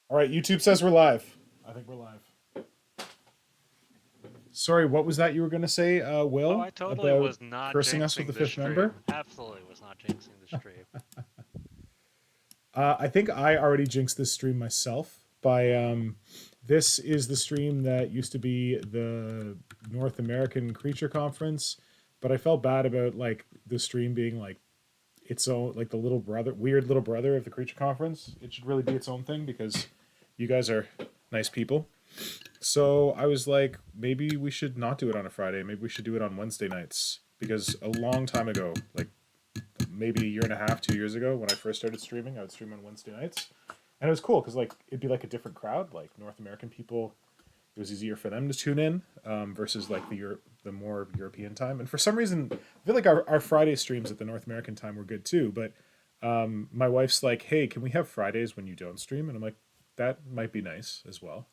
All right, YouTube says we're live. I think we're live. Sorry, what was that you were going to say, Oh, Will, I totally about was not cursing us with jinxing the this fifth member? stream. Absolutely was not jinxing the stream. I think I already jinxed this stream myself by this is the stream that used to be the North American Creature Conference, but I felt bad about like the stream being like its own, like the little brother, weird little brother of the Creature Conference. It should really be its own thing because you guys are nice people. So I was like, maybe we should not do it on a Friday. Maybe we should do it on Wednesday nights because a long time ago, like maybe a year and a half, 2 years ago, when I first started streaming, I would stream on Wednesday nights, and it was cool because like it'd be like a different crowd, like North American people. It was easier for them to tune in versus like the more European time. And for some reason, I feel like our Friday streams at the North American time were good too. But my wife's like, "Hey, can we have Fridays when you don't stream?" And I'm like, "That might be nice as well."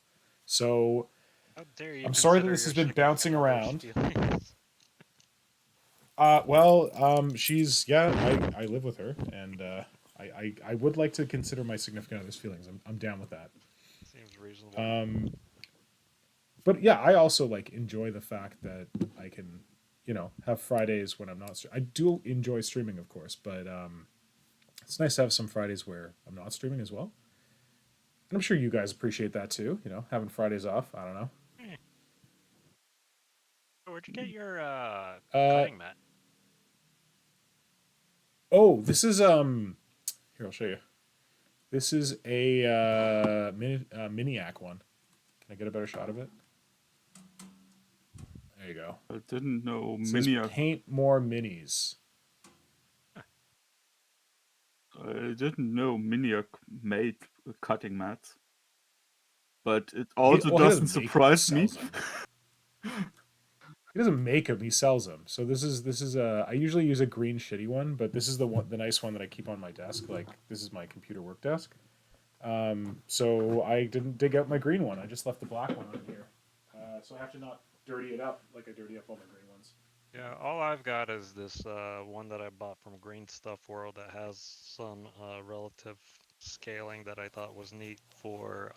So How dare you I'm sorry that consider this your has been bouncing significant other's around. feelings? She's I live with her, and I would like to consider my significant other's feelings. I'm down with that. Seems reasonable. Um, but yeah, I also like enjoy the fact that I can, have Fridays when I'm not. I do enjoy streaming, of course, but it's nice to have some Fridays where I'm not streaming as well. And I'm sure you guys appreciate that too. Having Fridays off. I don't know. Hmm. Where'd you get your Uh, cutting mat? oh, this is Here, I'll show you. This is a Miniac one. Can I get a better shot of it? There you go. I didn't know It says Miniac. paint more minis. I didn't know Miniac made cutting mats, but it He, also well, he doesn't doesn't make them; he surprise me. sells them. He doesn't make them; he sells them. So this is a. I usually use a green shitty one, but this is the nice one that I keep on my desk. Like this is my computer work desk. So I didn't dig out my green one. I just left the black one on here. So I have to not dirty it up like I dirty up all my green ones. Yeah, all I've got is this one that I bought from Greenstuff World that has some relative scaling that I thought was neat for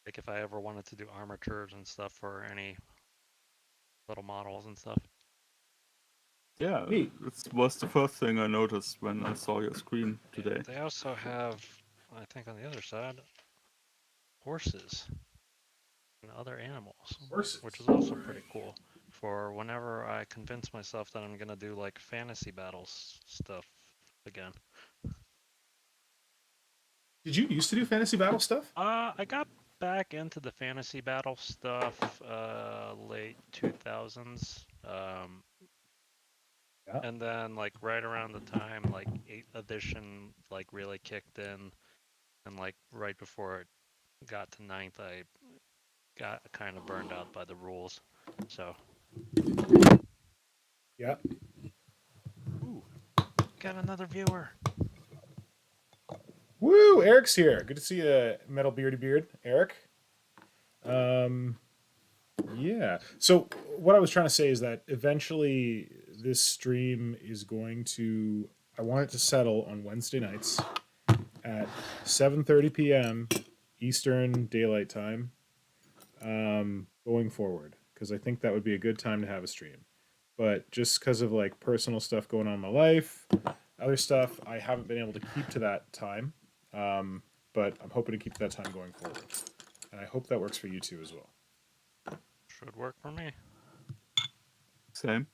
like if I ever wanted to do armatures and stuff for any little models and stuff. Yeah, Neat. it was the first thing I noticed when I saw your screen today. They also have, I think on the other side, horses and other animals, Horses. which is also pretty cool for whenever I convince myself that I'm gonna do like fantasy battles stuff again. Did you used to do fantasy battle stuff? I got back into the fantasy battle stuff late 2000s. Yeah. And then like right around the time like 8th edition like really kicked in, and like right before it got to 9th, I got kind of burned out by the rules. So Yeah. ooh, got another viewer. Woo! Eric's here. Good to see you, Metal Beardy Beard, Eric. Yeah. So what I was trying to say is that eventually this stream is going to. I want it to settle on Wednesday nights at 7:30 p.m. Eastern Daylight Time. Going forward, because I think that would be a good time to have a stream. But just because of like personal stuff going on in my life, other stuff, I haven't been able to keep to that time. But I'm hoping to keep that time going forward, and I hope that works for you too as well. Should work for me. Same.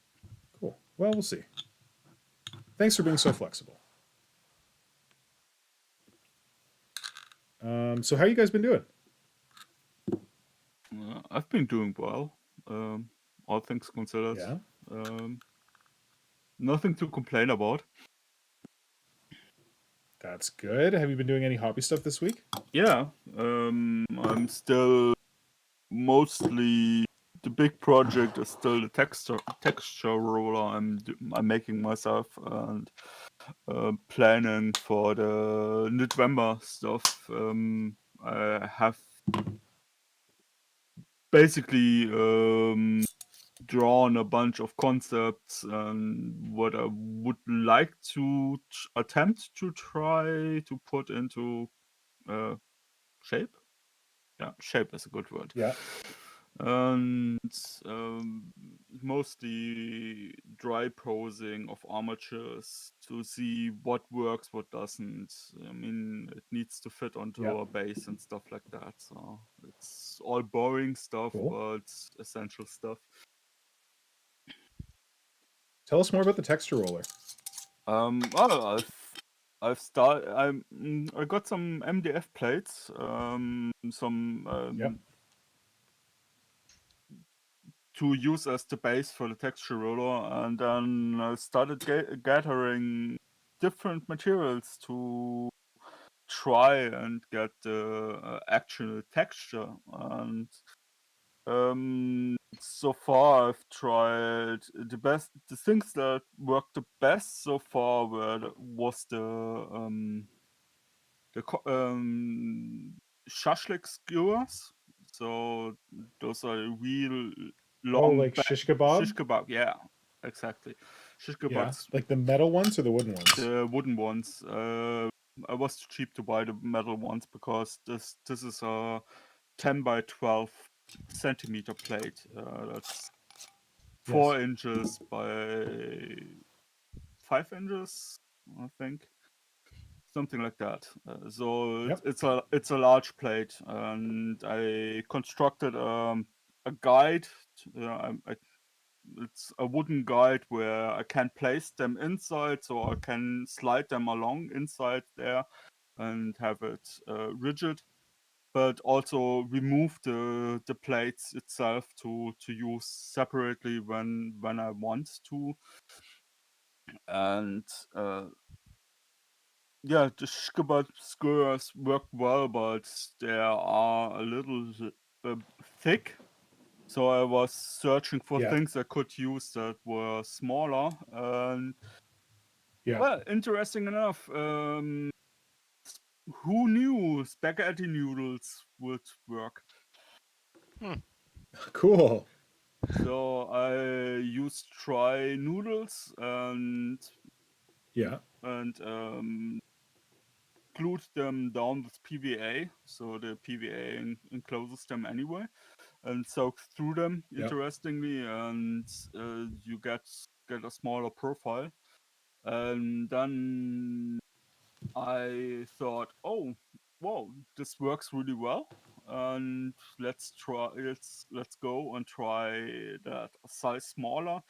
Cool. Well, we'll see. Thanks for being so flexible. So how you guys been doing? I've been doing well, all things considered. Yeah. Nothing to complain about. That's good. Have you been doing any hobby stuff this week? Yeah, I'm still mostly the big project is still the texture roller I'm making myself, and planning for the November stuff. I have basically drawn a bunch of concepts and what I would like to attempt to try to put into shape. Yeah, shape is a good word. Yeah. And mostly dry posing of armatures to see what works, what doesn't. I mean, it needs to fit onto Yeah. a base and stuff like that. So it's all boring stuff, Cool. but essential stuff. Tell us more about the texture roller. Well, I've started. I got some MDF plates. Some Yep. to use as the base for the texture roller, and then I started gathering different materials to try and get the actual texture. And so far I've tried the things that worked the best so far was the shashlik skewers. So those are real Oh, long like shish kebab? shish kebab. Yeah, exactly. Shish Yeah. kebabs, Like the metal ones or the wooden ones? the wooden ones. I was too cheap to buy the metal ones because this is a 10 by 12 centimeter plate. That's Yes. 4 inches by 5 inches, I think. Something like that. So Yep. it's a large plate, and I constructed a guide. It's a wooden guide where I can place them inside, so I can slide them along inside there and have it rigid, but also remove the plates itself to use separately when I want to. And yeah, the Shkabad skewers work well, but they are a little uh, thick. So I was searching for Yeah. things I could use that were smaller. And Yeah. well, interesting enough, who knew spaghetti noodles would work? Cool. So I used try noodles Yeah. and glued them down with PVA, so the PVA encloses them anyway, and soaked through them. Yep. Interestingly, and you get a smaller profile. And then I thought, oh, whoa, this works really well, and let's go and try that a size smaller.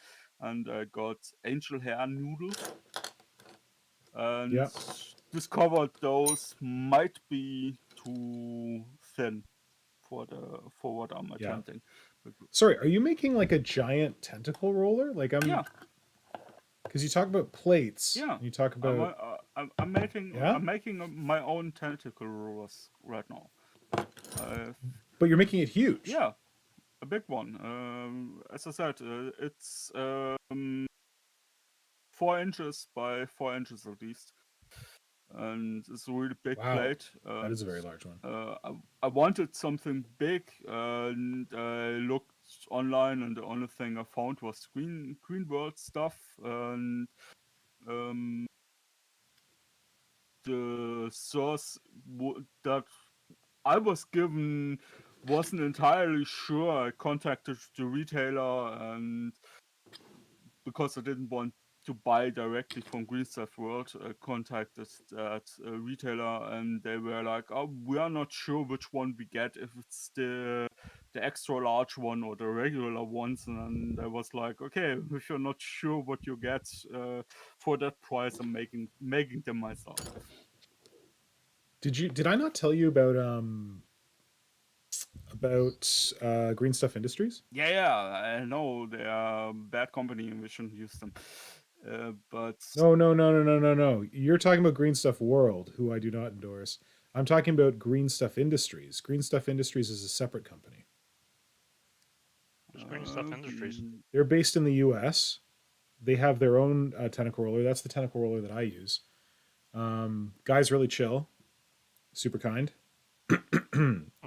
And I got angel hair noodles and Yeah. discovered those might be too thin for what I'm Yeah. attempting. Sorry, are you making like a giant tentacle roller? Like Yeah, because you talk about plates. yeah. You talk about I'm making yeah, my own tentacle rollers right now. Uh, but you're making it huge. yeah, a big one. As I said, it's 4 inches by 4 inches at least, and it's a really big Wow, plate. that And is a very large one. I wanted something big, and I looked online, and the only thing I found was Green World stuff, and um, the source that I was given wasn't entirely sure. I contacted the retailer, and because I didn't want to buy directly from Greenstuff World, I contacted that retailer, and they were like, "Oh, we are not sure which one we get, if it's the extra large one or the regular ones." And I was like, "Okay, if you're not sure what you get for that price, I'm making them myself." Did I not tell you about Green Stuff Industries? Yeah, I know they are a bad company and we shouldn't use them. But No. You're talking about Green Stuff World, who I do not endorse. I'm talking about Green Stuff Industries. Green Stuff Industries is a separate company. There's Greenstuff Industries. They're based in the U.S. They have their own tentacle roller. That's the tentacle roller that I use. Guy's really chill, super kind.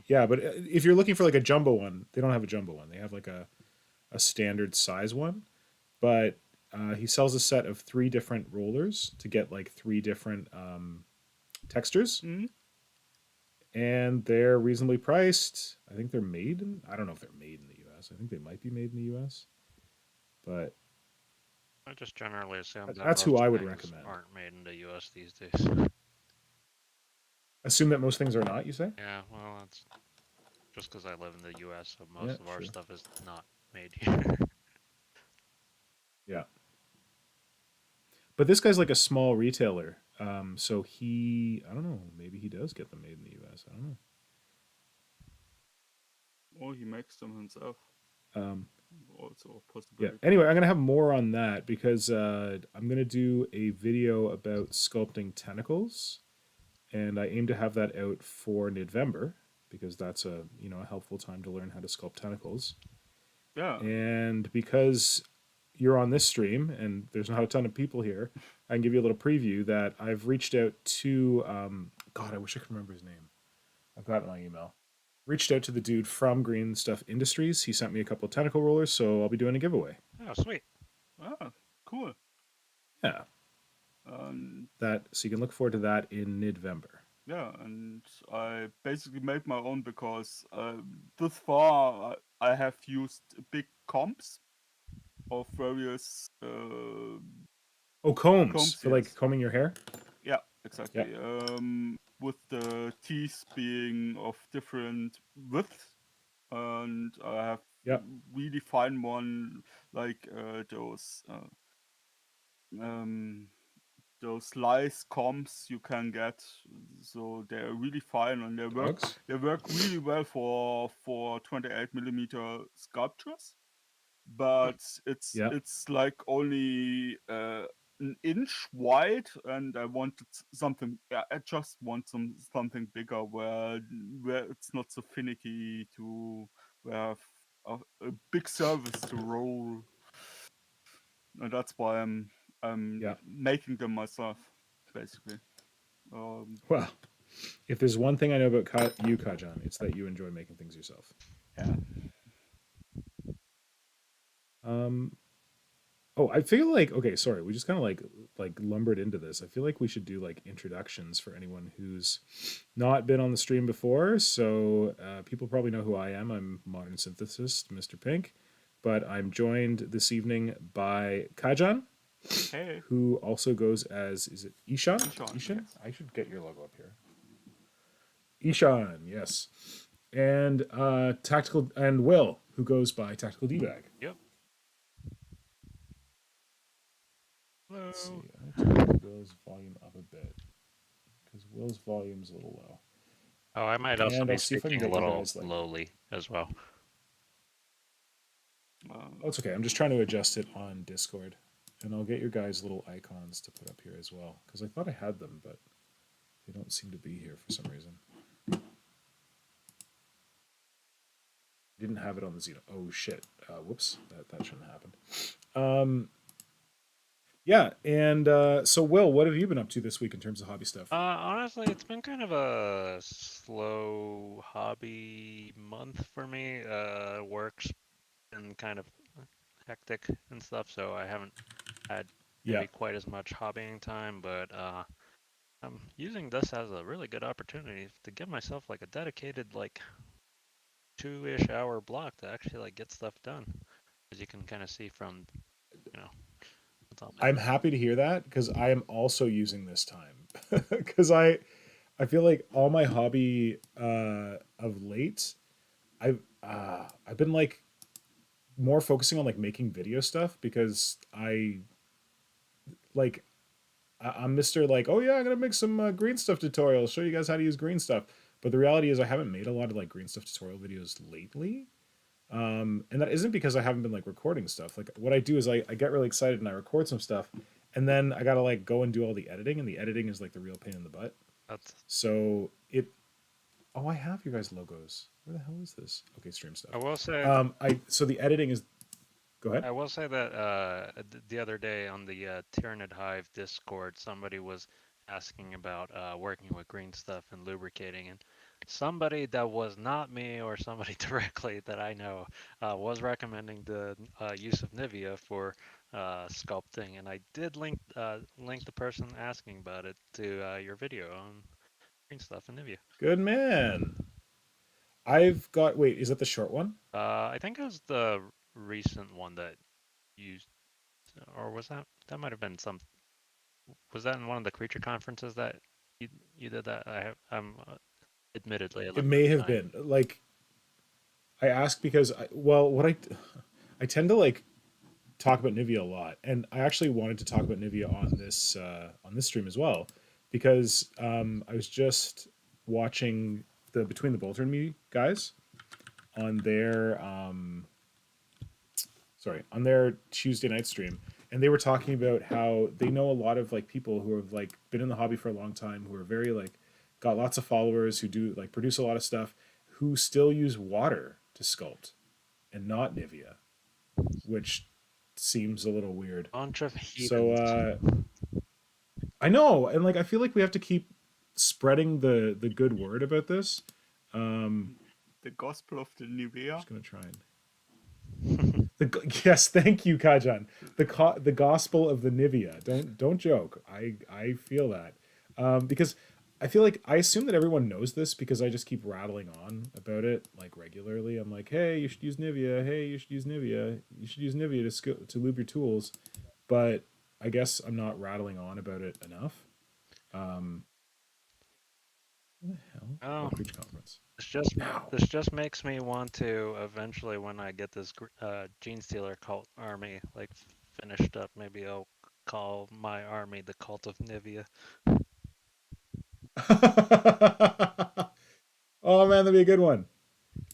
Yeah, but if you're looking for like a jumbo one, they don't have a jumbo one. They have like a standard size one. But he sells a set of 3 different rollers to get like 3 different textures. mm, and they're reasonably priced. I think they're made in, I don't know if they're made in the US. I think they might be made in the US, but I just generally assume that that's who most I would things recommend. aren't made in the U.S. these days. Assume that most things are not, you say? Yeah, well, that's just because I live in the U.S., so most Yeah, of our sure. stuff is not made here. Yeah. But this guy's like a small retailer. So I don't know, maybe he does get them made in the US. I don't know. Or he makes them himself. Um, Also a yeah. possibility. Anyway, I'm gonna have more on that because I'm gonna do a video about sculpting tentacles, and I aim to have that out for November because that's a a helpful time to learn how to sculpt tentacles. Yeah. And because you're on this stream and there's not a ton of people here, I can give you a little preview that I've reached out to. God, I wish I could remember his name. I've got it in my email. Reached out to the dude from Greenstuff Industries. He sent me a couple of tentacle rollers, so I'll be doing a giveaway. Oh, sweet. Ah, cool. Yeah, that so you can look forward to that in November. Yeah, and I basically made my own because thus far I have used big comps of various Oh, combs for like yes. combing your hair. Yeah, exactly. Yeah. With the teeth being of different widths, and I have Yeah. really fine one like those lice comps you can get, so they're really fine and Dogs. they work really well for 28mm sculptures, but Yeah. it's like only an inch wide, and I wanted something. Yeah, I just want something bigger where it's not so finicky to have a big surface to roll, and that's why I'm Yeah. making them myself, basically. Well, if there's one thing I know about you, Kajan, it's that you enjoy making things yourself. Yeah. Oh, I feel like okay, sorry, we just kind of like lumbered into this. I feel like we should do like introductions for anyone who's not been on the stream before. So people probably know who I am. I'm Modern Synthesist, Mr. Pink, but I'm joined this evening by Kajan, Hey. who also goes as is it Ishan? Ishan, yes. I should get your logo up here. Ishan, yes, and Tactical and Will, who goes by Tactical Dbag. Yep. Hello. Let's see. I have to turn Will's volume up a bit because Will's volume's a little low. Oh, I might also And be I'll see if I can speaking a get you little guys like. lowly as well. Oh, it's okay. I'm just trying to adjust it on Discord, and I'll get your guys' little icons to put up here as well because I thought I had them, but they don't seem to be here for some reason. Didn't have it on the Xenos. Oh shit! Whoops, that shouldn't have happened. Yeah, and so Will, what have you been up to this week in terms of hobby stuff? Honestly, it's been kind of a slow hobby month for me. Work's been kind of hectic and stuff, so I haven't had maybe quite as much hobbying time, but I'm using this as a really good opportunity to give myself like a dedicated like 2-ish hour block to actually like get stuff done, as you can kind of see from what's on my I'm happy to hear that because I am also using this time because I feel like all my hobby of late I've been like more focusing on like making video stuff because I'm Mr. like, oh yeah, I'm gonna make some green stuff tutorials, show you guys how to use green stuff. But the reality is I haven't made a lot of like green stuff tutorial videos lately. And that isn't because I haven't been like recording stuff. Like what I do is I get really excited and I record some stuff, and then I gotta like go and do all the editing, and the editing is like the real pain in the butt. So it. Oh, I have your guys' logos. Where the hell is this? Okay, stream stuff. I will say. So the editing is. Go ahead. I will say that the other day on the Tyrant Hive Discord, somebody was asking about working with green stuff and lubricating, and somebody that was not me or somebody directly that I know was recommending the use of Nivea for sculpting, and I did link the person asking about it to your video on Greenstuff and Nivea. Good man. I've got. Wait, is that the short one? I think it was the recent one that used, or was that might have been some. Was that in one of the creature conferences that you did that? I'm admittedly a It little may bit have behind. been. Like, I ask because what I tend to like talk about Nivea a lot, and I actually wanted to talk about Nivea on this stream as well, because I was just watching the Between the Bolter and Me guys on their on their Tuesday night stream, and they were talking about how they know a lot of like people who have like been in the hobby for a long time, who are very like got lots of followers, who do like produce a lot of stuff, who still use water to sculpt and not Nivea, which seems a little weird. Bunch of So heathens. I know, and like I feel like we have to keep spreading the good word about this. The Gospel of the Nivea. Just gonna try and yes, thank you, Kajan. The Gospel of the Nivea. Don't joke. I feel that because I feel like I assume that everyone knows this because I just keep rattling on about it like regularly. I'm like, hey, you should use Nivea. Hey, you should use Nivea. You should use Nivea to lube your tools. But I guess I'm not rattling on about it enough. What the hell? Oh, Oh, Creature Conference. Now. this just makes me want to eventually, when I get this Gene Stealer cult army like finished up, maybe I'll call my army the Cult of Nivea. Oh man, that'd be a good one.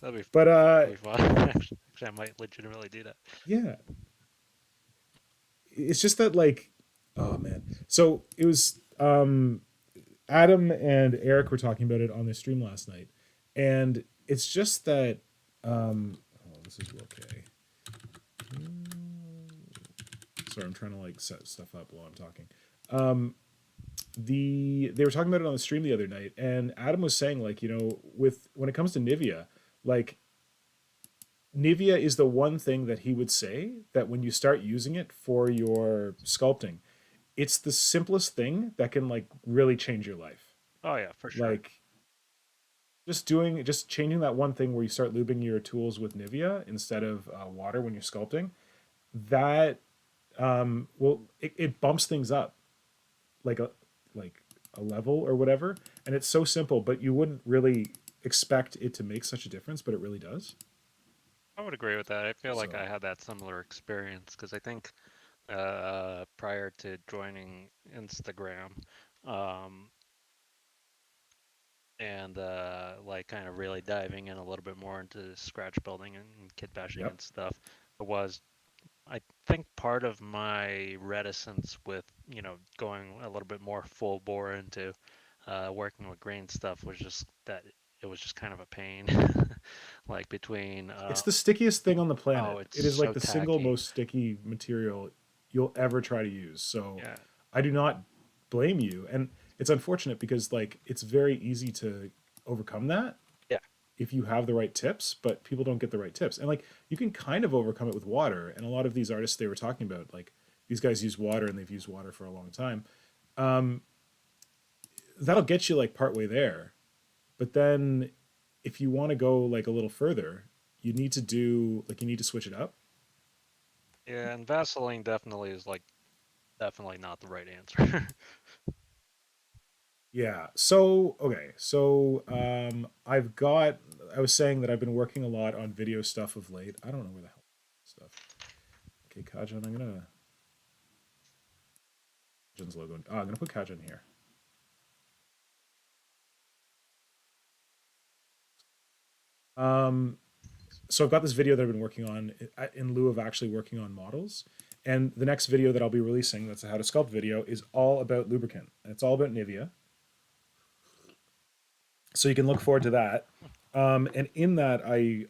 That'd be But pretty fun. Actually, I might legitimately do that. yeah, it's just that like, oh man. So it was Adam and Eric were talking about it on their stream last night, and it's just that oh, this is okay. Sorry, I'm trying to like set stuff up while I'm talking. They were talking about it on the stream the other night, and Adam was saying like, you know, with when it comes to Nivea, like Nivea is the one thing that he would say that when you start using it for your sculpting, it's the simplest thing that can like really change your life. Oh yeah, for sure. Like just changing that one thing where you start lubing your tools with Nivea instead of water when you're sculpting. That well, it bumps things up like a level or whatever, and it's so simple, but you wouldn't really expect it to make such a difference, but it really does. I would agree with that. I feel like So I had that similar experience because I think prior to joining Instagram, um, and like kind of really diving in a little bit more into scratch building and kit bashing yep. and stuff, it was, I think, part of my reticence with, you know, going a little bit more full bore into working with grain stuff was just that it was just kind of a pain. Like between It's the stickiest thing on the oh, planet. it's It is like so the single tacky. most sticky material you'll ever try to use. So Yeah. I do not blame you. And it's unfortunate because like it's very easy to overcome that Yeah. if you have the right tips, but people don't get the right tips. And like you can kind of overcome it with water. And a lot of these artists they were talking about, like these guys use water and they've used water for a long time. That'll get you like partway there. But then if you want to go like a little further, you need to do like you need to switch it up. Yeah, and Vaseline definitely is like definitely not the right answer. Yeah. So okay. So I was saying that I've been working a lot on video stuff of late. I don't know where the hell stuff. Okay, Kajan, Kajan's logo. I'm gonna put Kajan here. So I've got this video that I've been working on in lieu of actually working on models. And the next video that I'll be releasing, that's a how to sculpt video, is all about lubricant. And it's all about Nivea. So you can look forward to that. And in that, I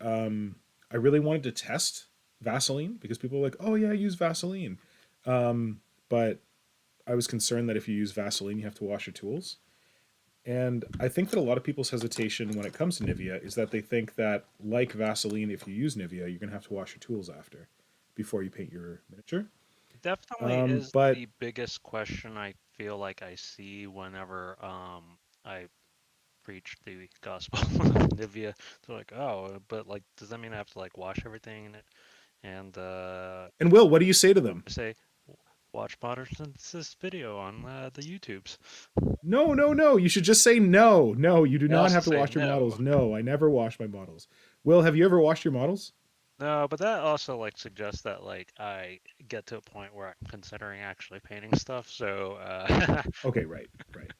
really wanted to test Vaseline because people are like, oh yeah, use Vaseline. But I was concerned that if you use Vaseline, you have to wash your tools. And I think that a lot of people's hesitation when it comes to Nivea is that they think that, like Vaseline, if you use Nivea, you're going to have to wash your tools after before you paint your miniature. Definitely is But the biggest question I feel like I see whenever I preach the gospel of Nivea. They're like, oh, but like, does that mean I have to like wash everything? And And Will, what do you say to them? I say, watch Modern Synthesist video on the YouTubes. No, no, no. You should just say no. No, you do I not also have to say wash your no. models. No, I never wash my models. Will, have you ever washed your models? No, but that also like suggests that like I get to a point where I'm considering actually painting stuff. So Okay, right, right.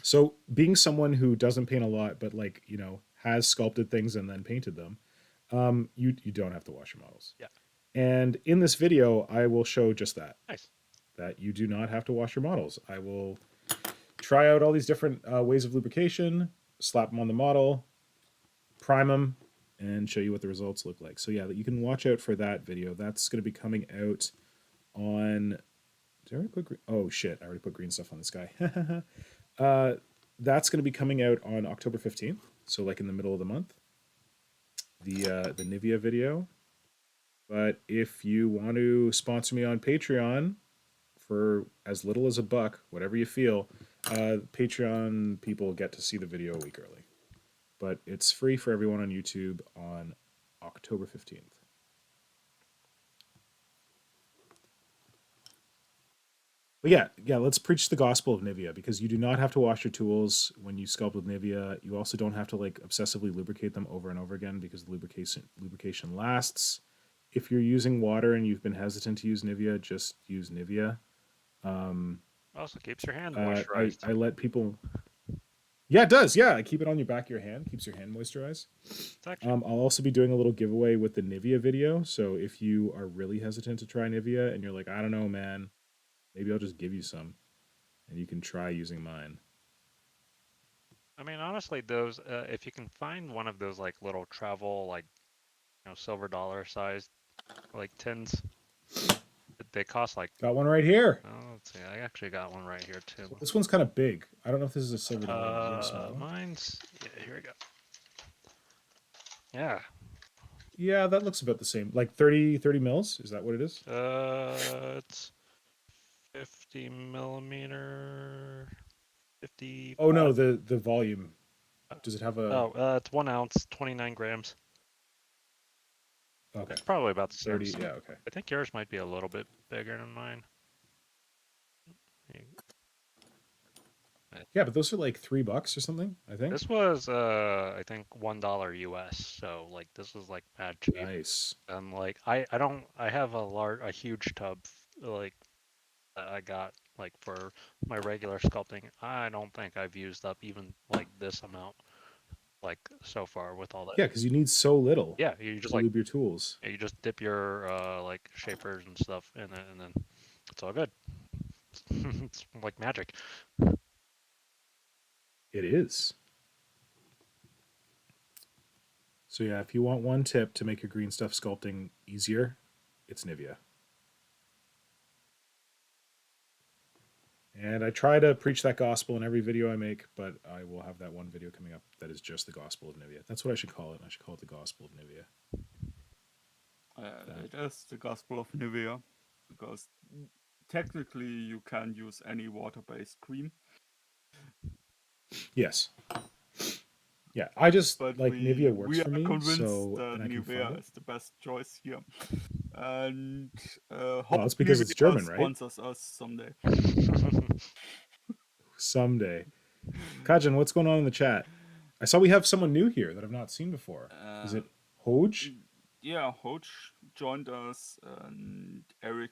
So being someone who doesn't paint a lot, but like, you know, has sculpted things and then painted them, you don't have to wash your models. yeah, And in this video, I will show just that, nice. that you do not have to wash your models. I will try out all these different ways of lubrication, slap them on the model, prime them, and show you what the results look like. So yeah, you can watch out for that video. That's going to be coming out on. Did I already put green? Oh shit! I already put green stuff on this guy. That's going to be coming out on October 15th. So like in the middle of the month. The Nivea video. But if you want to sponsor me on Patreon for as little as $1, whatever you feel, Patreon people get to see the video a week early. But it's free for everyone on YouTube on October 15th. But yeah, let's preach the gospel of Nivea, because you do not have to wash your tools when you sculpt with Nivea. You also don't have to like obsessively lubricate them over and over again, because the lubrication lasts. If you're using water and you've been hesitant to use Nivea, just use Nivea. Also keeps your hand moisturized. I let people. Yeah, it does. Yeah, keep it on your back of your hand. Keeps your hand moisturized. I'll also be doing a little giveaway with the Nivea video. So if you are really hesitant to try Nivea and you're like, I don't know, man, maybe I'll just give you some, and you can try using mine. I mean, honestly, those if you can find one of those like little travel like silver dollar sized like tins, they cost like. Got one right here. Oh, let's see. I actually got one right here too. This one's kind of big. I don't know if this is a silver dollar. Is it a small one? Mine's. Yeah, here we go. Yeah. Yeah, that looks about the same. Like 30 mils. Is that what it is? It's 50 millimeter. 50. Oh no, the volume. Does it have a? Oh, it's 1 ounce, 29 grams. Okay. It's probably about the same. 30. Yeah. Okay. I think yours might be a little bit bigger than mine. Yeah, but those are like $3 or something, I think. This was I think $1 US, so like this was like mad cheap. Nice. And like I have a huge tub like that I got like for my regular sculpting. I don't think I've used up even like this amount like so far with all that. Yeah, because you need so little. Yeah, you just to like lube your tools. you just dip your like shapers and stuff in it, and then it's all good. It's like magic. It is. So yeah, if you want one tip to make your green stuff sculpting easier, it's Nivea. And I try to preach that gospel in every video I make, but I will have that one video coming up that is just the gospel of Nivea. That's what I should call it. I should call it the gospel of Nivea. It is the Gospel of Nivea, because technically you can use any water-based cream. Yes. Yeah, I just But like Nivea works for me, we are convinced so that and I can find Nivea it. is the best choice here. And Well, it's because it's German, right? Sponsors us someday. Someday. Kajan, what's going on in the chat? I saw we have someone new here that I've not seen before. Is it Hoj? Yeah, Hoj joined us, and Eric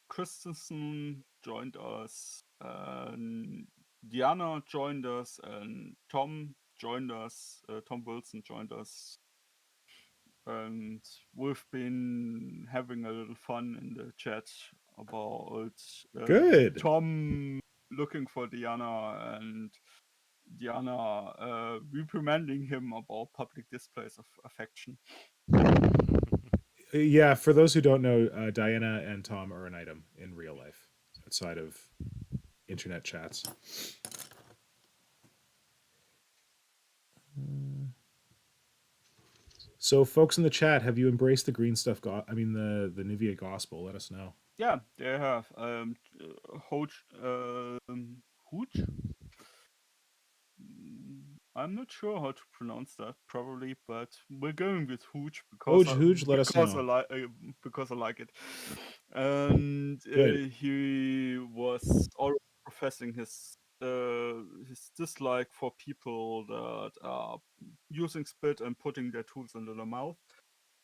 Christensen joined us, and Diana joined us, and Tom joined us. Tom Wilson joined us, and we've been having a little fun in the chat about Good. Tom looking for Diana, and Diana reprimanding him about public displays of affection. Yeah, for those who don't know, Diana and Tom are an item in real life outside of internet chats. So, folks in the chat, have you embraced the green stuff? The Nivea gospel. Let us know. Yeah, they have. Hoj I'm not sure how to pronounce that probably, but we're going with Hooch Hooch, Hooch, let us know. Because I like it. And Good. he was already professing his dislike for people that are using spit and putting their tools into their mouth.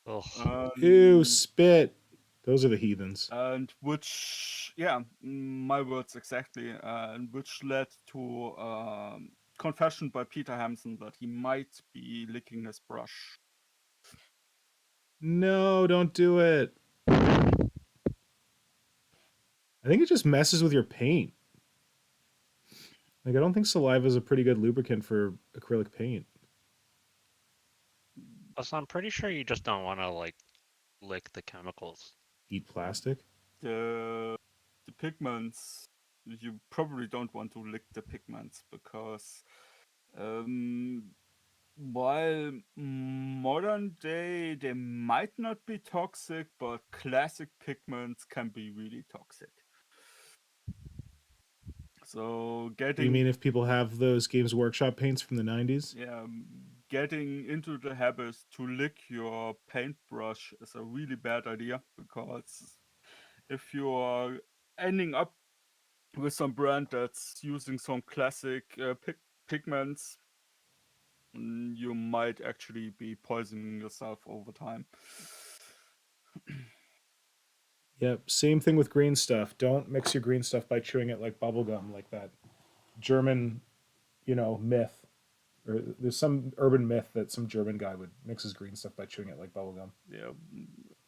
Ugh. Ew, spit. Those are the heathens. And which, yeah, my words exactly, and which led to confession by Peter Hampson that he might be licking his brush. No, don't do it. I think it just messes with your paint. Like, I don't think saliva is a pretty good lubricant for acrylic paint. Also, I'm pretty sure you just don't want to like lick the chemicals. Eat plastic. The pigments, you probably don't want to lick the pigments because while modern day they might not be toxic, but classic pigments can be really toxic. So Do you mean if people have those Games Workshop paints from the 90s? yeah, getting into the habit to lick your paintbrush is a really bad idea, because if you are ending up with some brand that's using some classic pigments, you might actually be poisoning yourself over time. Yep. Same thing with green stuff. Don't mix your green stuff by chewing it like bubblegum, like that German, myth. Or there's some urban myth that some German guy would mix his green stuff by chewing it like bubblegum. Yeah,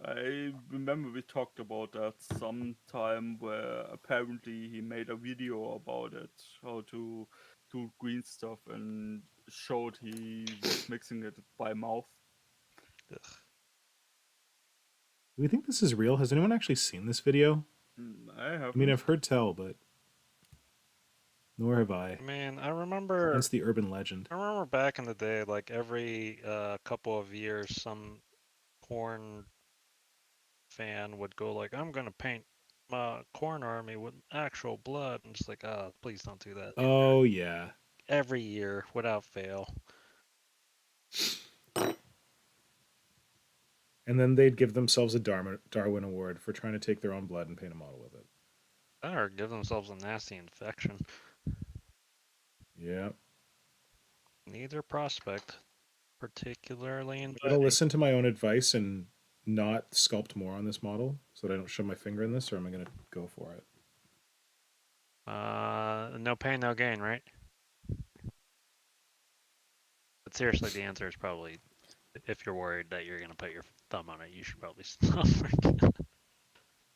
I remember we talked about that sometime, where apparently he made a video about it, how to do green stuff, and showed he was mixing it by mouth. Ugh. Do we think this is real? Has anyone actually seen this video? I haven't. I mean, I've heard tell, but nor have I. I mean, I remember. Hence the urban legend. I remember back in the day, like every couple of years, some porn fan would go like, "I'm gonna paint my corn army with actual blood," and just like, please don't do that. Oh, yeah. Every year, without fail. And then they'd give themselves a Darwin Award for trying to take their own blood and paint a model with it. Or give themselves a nasty infection. Yeah. Neither prospect particularly I'm inviting. going to listen to my own advice and not sculpt more on this model so that I don't shove my finger in this, or am I going to go for it? No pain, no gain, right? But seriously, the answer is probably, if you're worried that you're gonna put your thumb on it, you should probably stop.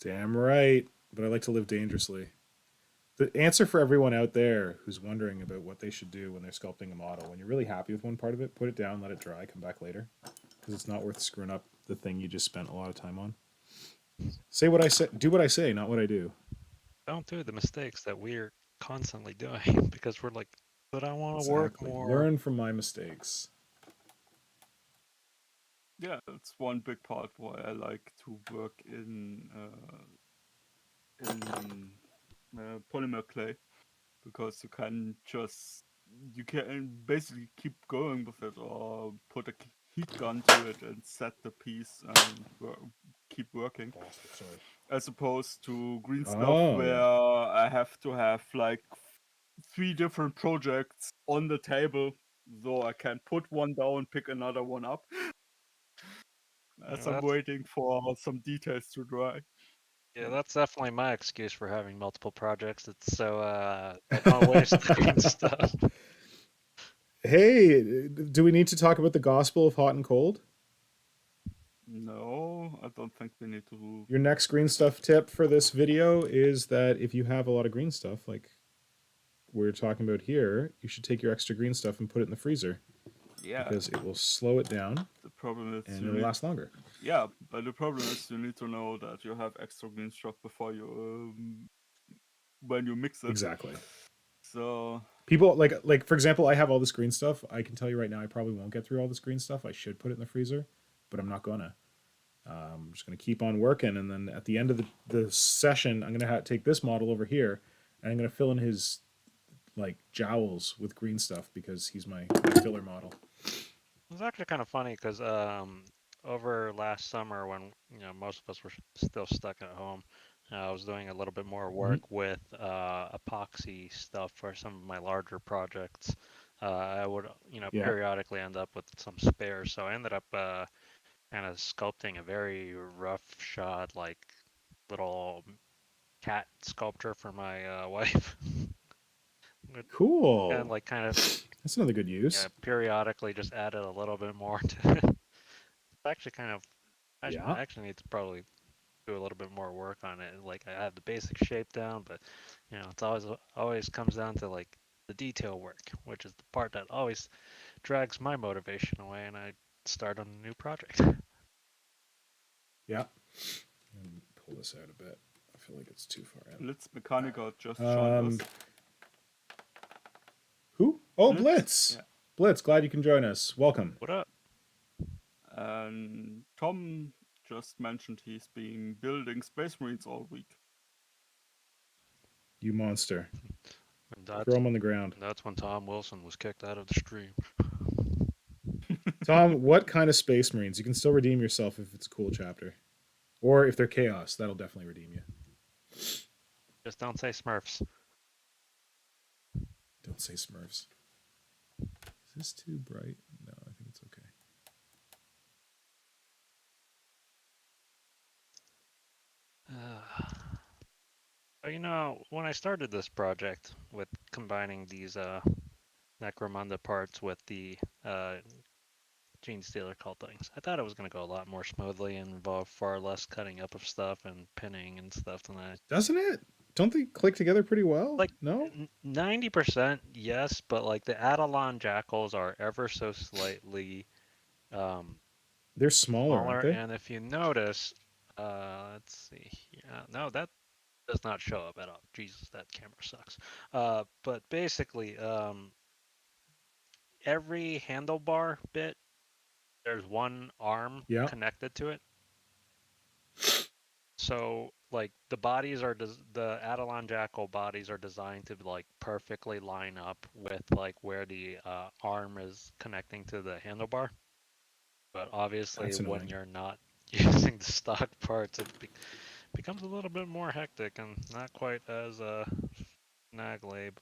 Damn right. But I like to live dangerously. The answer for everyone out there who's wondering about what they should do when they're sculpting a model: when you're really happy with one part of it, put it down, let it dry, come back later, because it's not worth screwing up the thing you just spent a lot of time on. Say what I say, do what I say, not what I do. Don't do the mistakes that we're constantly doing because we're like, but I want to work more. Learn from my mistakes. Yeah, that's one big part why I like to work in polymer clay, because you can basically keep going with it, or put a heat gun to it and set the piece and keep working. Sorry. As opposed to green stuff, where yeah. I have to have like 3 different projects on the table, so I can put one down, pick another one up, as I'm waiting for some details to dry. Yeah, that's definitely my excuse for having multiple projects. It's so I don't waste the green stuff. Hey, do we need to talk about the Gospel of Hot and Cold? No, I don't think we need to. Your next green stuff tip for this video is that if you have a lot of green stuff, like we're talking about here, you should take your extra green stuff and put it in the freezer. Yeah. Because it will slow it down. The problem is, and it'll last longer. Yeah, but the problem is you need to know that you have extra green stuff before you when you mix it. Exactly. So people like for example, I have all this green stuff. I can tell you right now, I probably won't get through all this green stuff. I should put it in the freezer, but I'm not gonna. I'm just gonna keep on working, and then at the end of the session, I'm gonna take this model over here, and I'm gonna fill in his like jowls with green stuff because he's my filler model. It was actually kind of funny because over last summer when most of us were still stuck at home, I was doing a little bit more work with epoxy stuff for some of my larger projects. I would periodically end up with some spares, so I ended up kind of sculpting a very rough shod like little cat sculpture for my wife. Cool. And like kind of that's another good use. periodically just added a little bit more to it. It's actually kind of I actually need to probably do a little bit more work on it. Like I have the basic shape down, but it's always comes down to like the detail work, which is the part that always drags my motivation away, and I start on a new project. Yeah. Pull this out a bit. I feel like it's too far out. Blitz Mechanical just joined us. Who? Oh, Blitz. Yeah. Blitz, glad you can join us. Welcome. What up? And Tom just mentioned he's been building Space Marines all week. You monster. Throw him on the ground. That's when Tom Wilson was kicked out of the stream. Tom, what kind of Space Marines? You can still redeem yourself if it's a cool chapter. Or if they're Chaos, that'll definitely redeem you. Just don't say Smurfs. Don't say Smurfs. Is this too bright? No, I think it's okay. When I started this project with combining these Necromunda parts with the Gene Stealer cultings, I thought it was going to go a lot more smoothly and involve far less cutting up of stuff and pinning and stuff than that. Doesn't it? Don't they click together pretty well? Like, no? 90% yes, but like the Adelon Jackals are ever so slightly they're smaller, aren't they? And if you notice, let's see here. No, that does not show up at all. Jesus, that camera sucks. But basically, every handlebar bit, there's one arm connected to it. So, like, the bodies are the Adelon Jackal bodies are designed to like perfectly line up with like where the arm is connecting to the handlebar. But obviously, when you're not using the stock parts, it becomes a little bit more hectic and not quite as snaggly.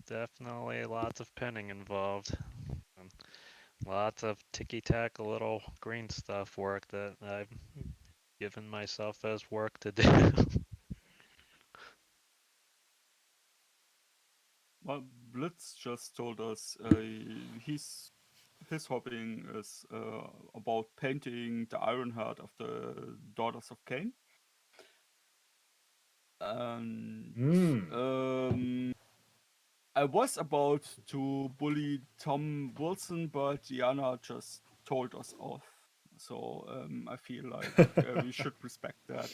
Definitely lots of pinning involved. And lots of ticky-tack little green stuff work that I've given myself as work to do. Well, Blitz just told us his hobbying is about painting the Iron Heart of the Daughters of Cain. And I was about to bully Tom Wilson, but Diana just told us off. So I feel like we should respect that.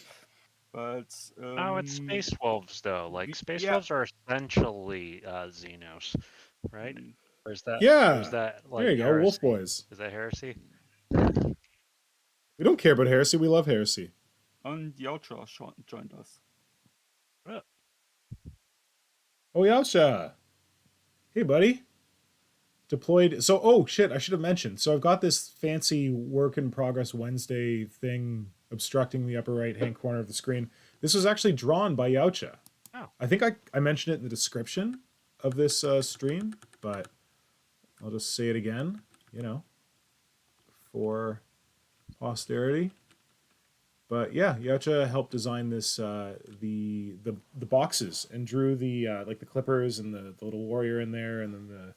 But it's Space Wolves though. Like Space Wolves are essentially Xenos, right? Or is that? Yeah. Or is that like there you heresy? Go, Wolf Boys. Is that heresy? We don't care about heresy. We love heresy. And Yautja joined us. Oh, Yautja. Hey, buddy. Deployed. So, oh, shit. I should have mentioned. So I've got this fancy work in progress Wednesday thing obstructing the upper right-hand corner of the screen. This was actually drawn by Yautja. Oh. I think I mentioned it in the description of this stream, but I'll just say it again, for posterity. But yeah, Yautja helped design this the boxes and drew the like the clippers and the little warrior in there, and then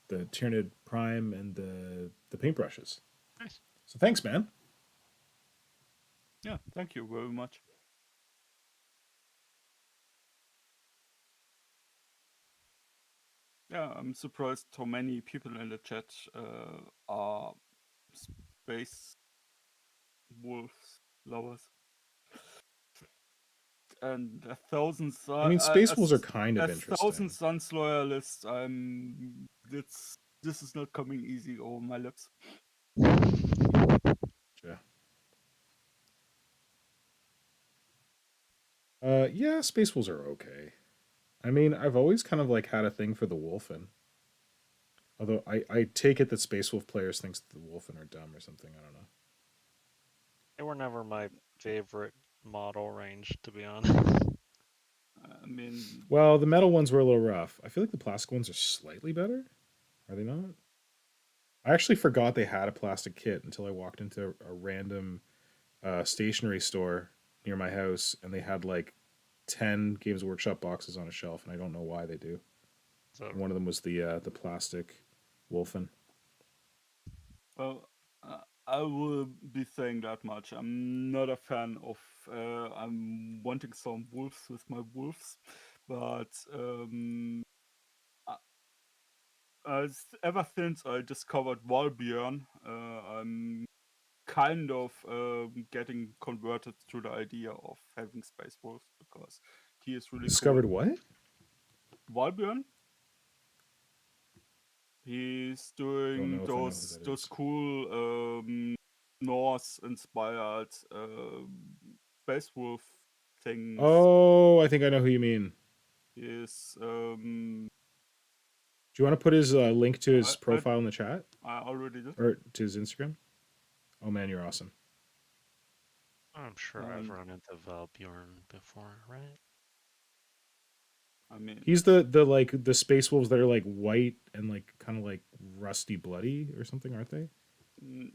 the Tyranid Prime and the paintbrushes. Nice. So thanks, man. Yeah, thank you very much. Yeah, I'm surprised how many people in the chat are Space Wolves lovers. And 1,000 I mean, Space Wolves are kind of interesting. 1,000 Suns loyalists. This is not coming easy over my lips. Yeah, Space Wolves are okay. I mean, I've always kind of like had a thing for the Wolfen. Although I take it that Space Wolf players thinks the Wolfen are dumb or something. I don't know. They were never my favorite model range, to be honest. I mean, Well, the metal ones were a little rough. I feel like the plastic ones are slightly better. Are they not? I actually forgot they had a plastic kit until I walked into a random stationery store near my house, and they had like 10 Games Workshop boxes on a shelf, and I don't know why they do. So One of them was the plastic Wolfen. well, I will be saying that much. I'm not a fan of. I'm wanting some wolves with my wolves, but ever since I discovered Valbjorn, I'm kind of getting converted to the idea of having Space Wolves because he is really cool. Discovered what? Valbjorn? He's Don't doing know if I know who that those is. cool Norse inspired Space Wolf things. Oh, I think I know who you mean. Is Do you want to put his link to his I profile in the chat already did. or to his Instagram? Oh man, you're awesome. I'm sure I've run into Valbjorn before, right? I mean, He's the like the Space Wolves that are like white and like kind of like rusty bloody or something, aren't they?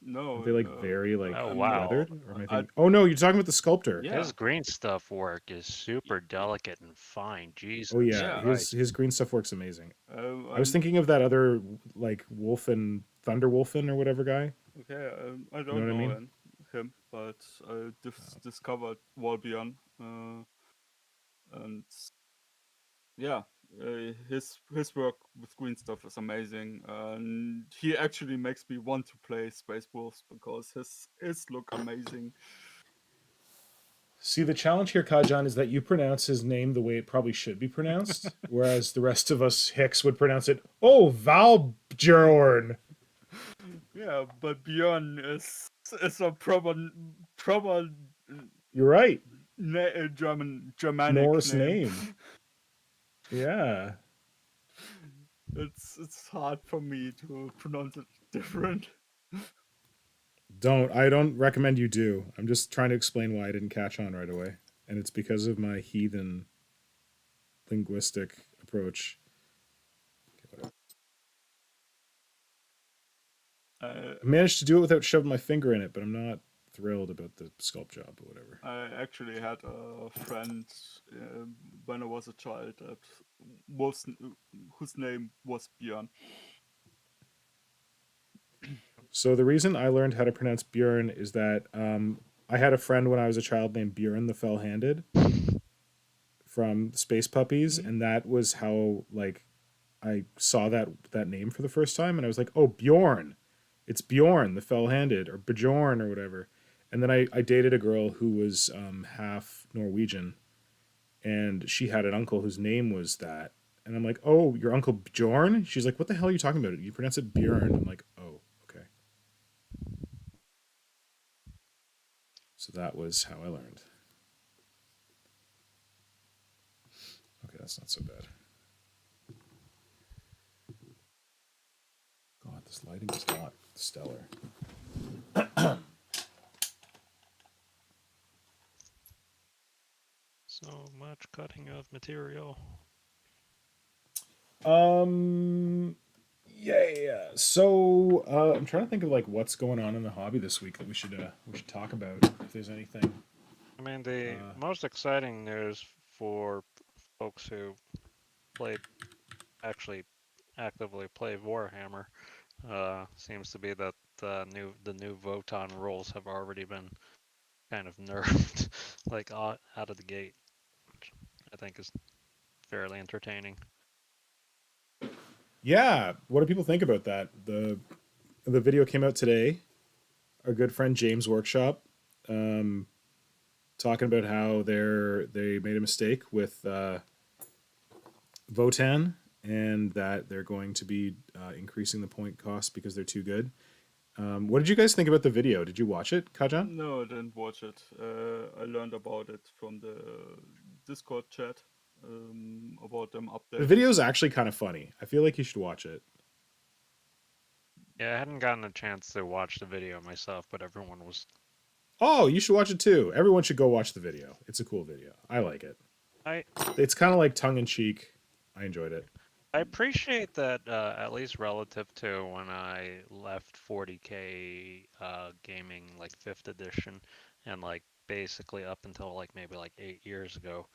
no. Aren't they like very like Oh, I mean, wow. weathered? Or am I I- thinking? Oh no, you're talking about the sculptor. Yeah. His green stuff work is super delicate and fine. Jesus. Oh yeah, Yeah. his green stuff works amazing. I was I'm- thinking of that other like Wolfen, Thunder Wolfen or whatever guy. Okay, I don't what I know mean? him, but I discovered Valbjorn, and yeah, his work with green stuff is amazing, and he actually makes me want to play Space Wolves because his look amazing. See, the challenge here, Kajan, is that you pronounce his name the way it probably should be pronounced, whereas the rest of us Hicks would pronounce it, oh, Valbjorn. Yeah, but Bjorn is a proper You're right. Germanic Norse name. name. Yeah. It's hard for me to pronounce it different. I don't recommend you do. I'm just trying to explain why I didn't catch on right away. And it's because of my heathen linguistic approach. I managed to do it without shoving my finger in it, but I'm not thrilled about the sculpt job or whatever. I actually had a friend when I was a child that whose name was Björn. So the reason I learned how to pronounce Bjorn is that I had a friend when I was a child named Bjorn the Fell-Handed from Space Puppies, and that was how like I saw that name for the first time, and I was like, oh, Bjorn. It's Bjorn the Fell-Handed, or Bjorn or whatever. And then I dated a girl who was half Norwegian, and she had an uncle whose name was that. And I'm like, oh, your Uncle Bjorn? She's like, what the hell are you talking about? You pronounce it Bjorn. I'm like, oh, okay. So that was how I learned. Okay, that's not so bad. God, this lighting is not stellar. So much cutting of material. Yeah. So I'm trying to think of like what's going on in the hobby this week that we should talk about if there's anything. I mean, the most exciting news for folks who actually actively play Warhammer seems to be that the new Votann rules have already been kind of nerfed, like out of the gate, which I think is fairly entertaining. Yeah, what do people think about that? The video came out today. Our good friend James Workshop talking about how they made a mistake with Votann and that they're going to be increasing the point cost because they're too good. What did you guys think about the video? Did you watch it, Kajan? No, I didn't watch it. I learned about it from the Discord chat. about them The updating. video's actually kind of funny. I feel like you should watch it. Yeah, I hadn't gotten a chance to watch the video myself, but everyone was. Oh, you should watch it too. Everyone should go watch the video. It's a cool video. I like it. It's kind of like tongue in cheek. I enjoyed it. I appreciate that, at least relative to when I left 40K gaming, like 5th edition, and like basically up until like maybe like 8 years ago,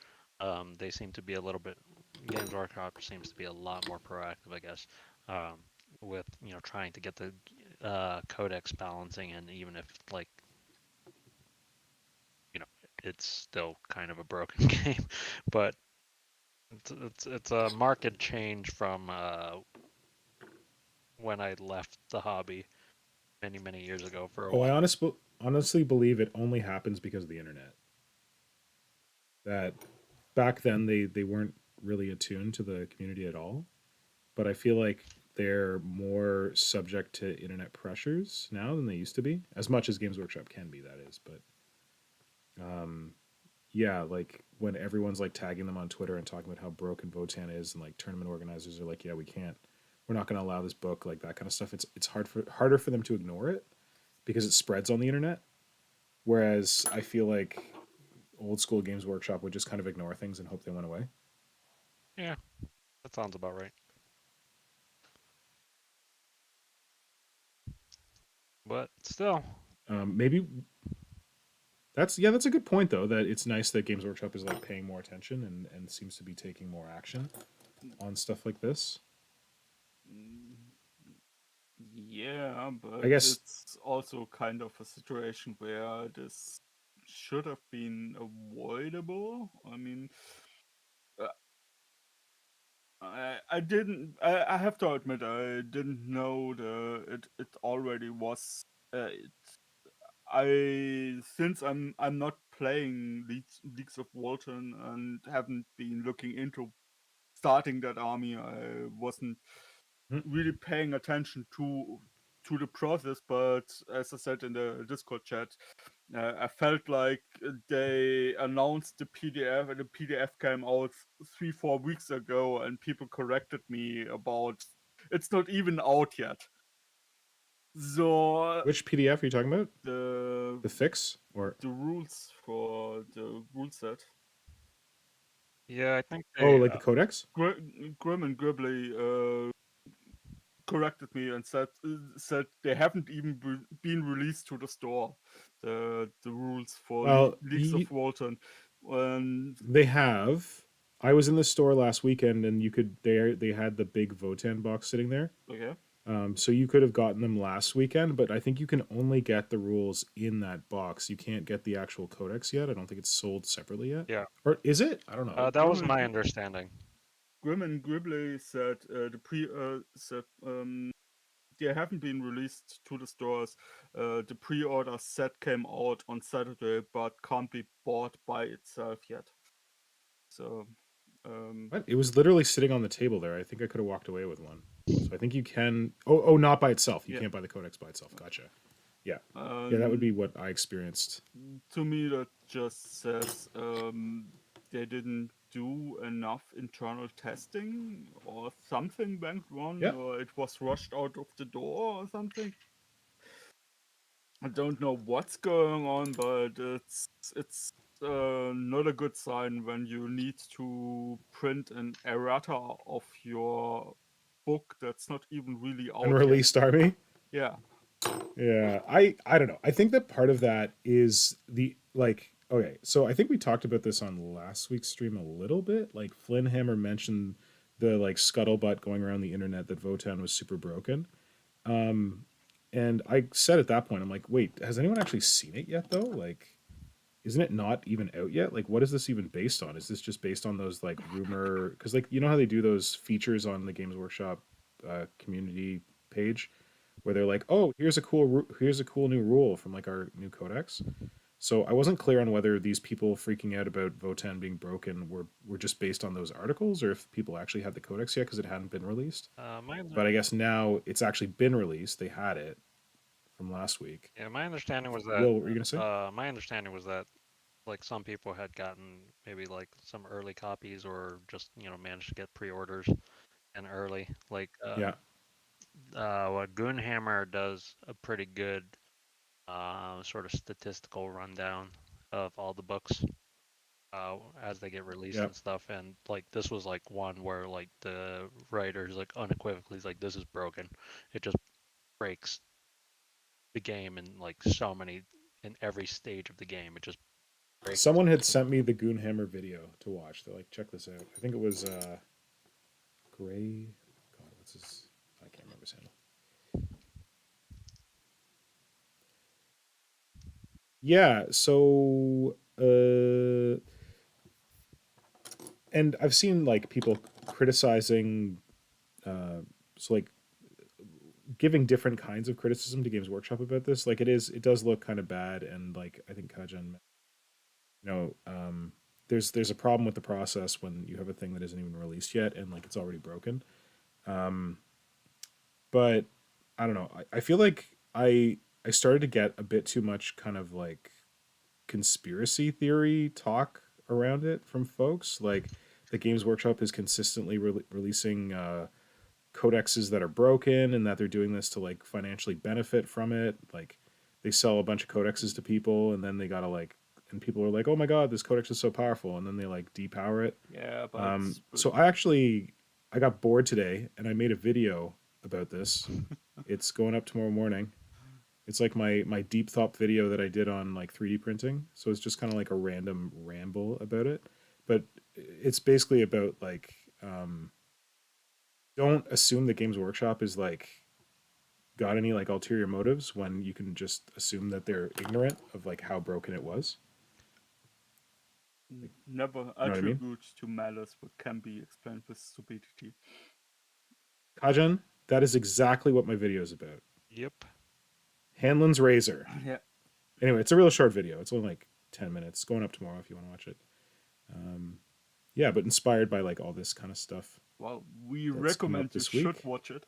they seem to be a little bit. Games Workshop seems to be a lot more proactive, I guess, with trying to get the codex balancing, and even if like it's still kind of a broken game, but it's a marked change from when I left the hobby many years ago for a Oh, I while. honestly believe it only happens because of the internet. That back then they weren't really attuned to the community at all, but I feel like they're more subject to internet pressures now than they used to be. As much as Games Workshop can be, that is, but yeah, like when everyone's like tagging them on Twitter and talking about how broken Votann is, and like tournament organizers are like, yeah, we're not going to allow this book, like that kind of stuff. It's harder for them to ignore it because it spreads on the internet. Whereas I feel like old school Games Workshop would just kind of ignore things and hope they went away. Yeah, that sounds about right. But still, Maybe that's a good point though. That it's nice that Games Workshop is like paying more attention and seems to be taking more action on stuff like this. Yeah, but I guess it's also kind of a situation where this should have been avoidable. I mean, uh, I didn't. I have to admit, I didn't know it already was. It, since I'm not playing Leagues of Walton and haven't been looking into starting that army. I wasn't really paying attention to the process, but as I said in the Discord chat, I felt like they announced the PDF and the PDF came out 3-4 weeks ago, and people corrected me about it's not even out yet. So which PDF are you talking about? the The fix or the rules for the rule set. yeah, I think oh, they. like the codex? Grim and Gribbly corrected me and said they haven't even been released to the store. The rules for Well, Leagues of Walton, and they have. I was in the store last weekend, and you could they had the big Votann box sitting there. okay, So you could have gotten them last weekend, but I think you can only get the rules in that box. You can't get the actual codex yet. I don't think it's sold separately yet. Yeah. Or is it? I don't know. That was my understanding. Grim and Gribbly said they haven't been released to the stores. The pre-order set came out on Saturday, but can't be bought by itself yet. So, What? It was literally sitting on the table there. I think I could have walked away with one. So I think you can. Oh, not by itself. You yeah. can't buy the codex by itself. Gotcha. Yeah. Yeah, that would be what I experienced. To me, that just says they didn't do enough internal testing, or something went wrong, Yeah. or it was rushed out of the door or something. I don't know what's going on, but it's not a good sign when you need to print an errata of your book that's not even really out Unreleased army. yet. Yeah, I don't know. I think that part of that is the like okay, so I think we talked about this on last week's stream a little bit. Like Flynnhammer mentioned the like scuttlebutt going around the internet that Votann was super broken. And I said at that point, I'm like, wait, has anyone actually seen it yet though? Like, isn't it not even out yet? Like, what is this even based on? Is this just based on those like rumor? Because like you know how they do those features on the Games Workshop community page where they're like, "Oh, here's a cool new rule from like our new codex." So I wasn't clear on whether these people freaking out about Votann being broken were just based on those articles, or if people actually had the codex yet because it hadn't been released. But I guess now it's actually been released. They had it from last week. Yeah, my understanding was that. Will, what were you gonna say? My understanding was that like some people had gotten maybe like some early copies or just managed to get pre-orders and early. Like Yeah. what Goonhammer does a pretty good sort of statistical rundown of all the books as they get released Yeah. and stuff. And like this was like one where like the writers like unequivocally is like this is broken. It just breaks the game in like so many in every stage of the game. It just breaks Someone had it. sent me the Goonhammer video to watch. They're like, check this out. I think it was Gray. God, what's his? I can't remember his handle. Yeah. So, and I've seen like people criticizing, so like giving different kinds of criticism to Games Workshop about this. Like it does look kind of bad, and like I think Kajan, there's a problem with the process when you have a thing that isn't even released yet, and like it's already broken. Um, but I don't know. I feel like I started to get a bit too much kind of like conspiracy theory talk around it from folks. Like the Games Workshop is consistently releasing codexes that are broken, and that they're doing this to like financially benefit from it. Like they sell a bunch of codexes to people, and then they gotta like, and people are like, "Oh my god, this codex is so powerful," and then they like depower it. Yeah, but So I got bored today, and I made a video about this. It's going up tomorrow morning. It's like my deep thought video that I did on like 3D printing. So it's just kind of like a random ramble about it, but it's basically about like don't assume that Games Workshop is like got any like ulterior motives when you can just assume that they're ignorant of like how broken it was. never You know what I mean? attribute to malice what can be explained with stupidity. Kajan, that is exactly what my video is about. Yep. Hanlon's razor. Yeah. Anyway, it's a real short video. It's only like 10 minutes. It's going up tomorrow if you want to watch it. Yeah, but inspired by like all this kind of stuff. Well, we That's come up recommend you this should week. watch it.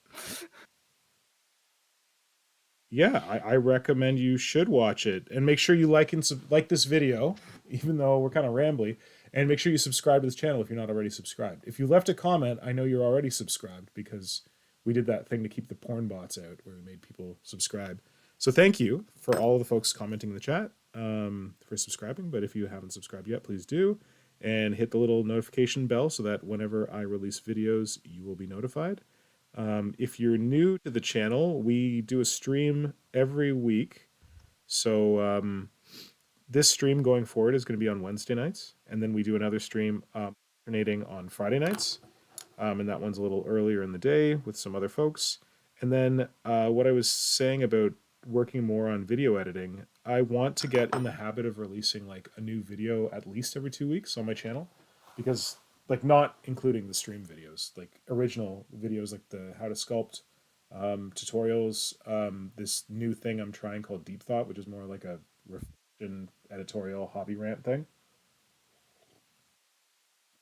Yeah, I recommend you should watch it, and make sure you like and like this video, even though we're kind of rambly, and make sure you subscribe to this channel if you're not already subscribed. If you left a comment, I know you're already subscribed because we did that thing to keep the porn bots out where we made people subscribe. So thank you for all of the folks commenting in the chat for subscribing. But if you haven't subscribed yet, please do, and hit the little notification bell so that whenever I release videos, you will be notified. If you're new to the channel, we do a stream every week. So this stream going forward is going to be on Wednesday nights, and then we do another stream alternating on Friday nights, and that one's a little earlier in the day with some other folks. And then what I was saying about working more on video editing, I want to get in the habit of releasing like a new video at least every 2 weeks on my channel, because like not including the stream videos, like original videos like the how to sculpt tutorials, this new thing I'm trying called Deep Thought, which is more like a reflection editorial hobby rant thing.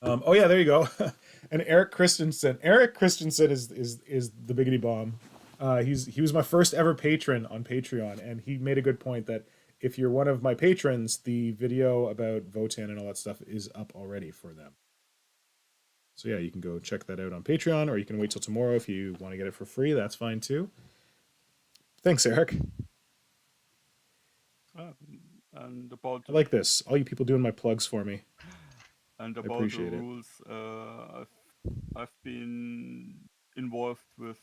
Oh yeah, there you go. And Eric Christensen. Eric Christensen is the biggity bomb. He was my first ever patron on Patreon, and he made a good point that if you're one of my patrons, the video about Votann and all that stuff is up already for them. So yeah, you can go check that out on Patreon, or you can wait till tomorrow if you want to get it for free. That's fine too. Thanks, Eric. And about I like this. All you people doing my plugs for me. and I about the appreciate it. rules, I've been involved with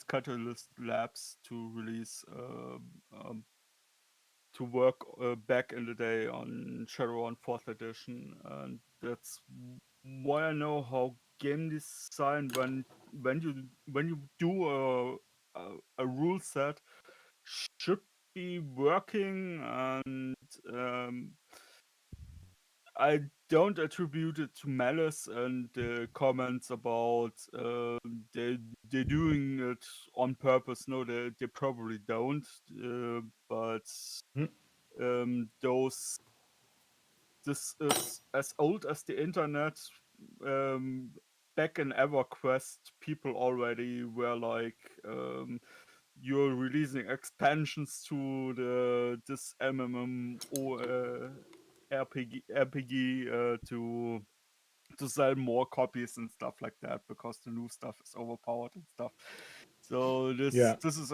Catalyst Labs to release to work back in the day on Shadowrun 4th edition, and that's why I know how game design when you do a rule set should be working, and I don't attribute it to malice and comments about they're doing it on purpose. No, they probably don't. But Hmm. those this is as old as the internet. Back in EverQuest, people already were like you're releasing expansions to this MMO RPG to sell more copies and stuff like that, because the new stuff is overpowered and stuff. So Yeah. this is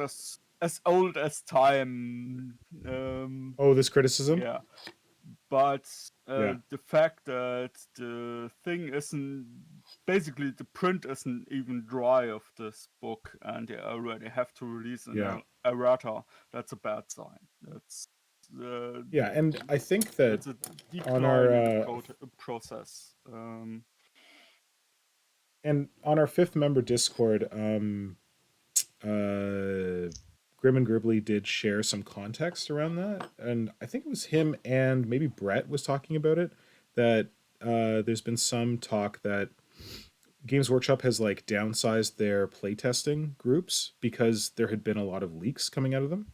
as old as time. Oh, this criticism? Yeah, but Yeah. the fact that the thing isn't, basically the print isn't even dry of this book, and they already have to release an Yeah. errata, that's a bad sign. That's Yeah, and I think that it's a on our declining process. and on our 5th member Discord, Grim and Gribbly did share some context around that, and I think it was him and maybe Brett was talking about it, that there's been some talk that Games Workshop has like downsized their playtesting groups because there had been a lot of leaks coming out of them.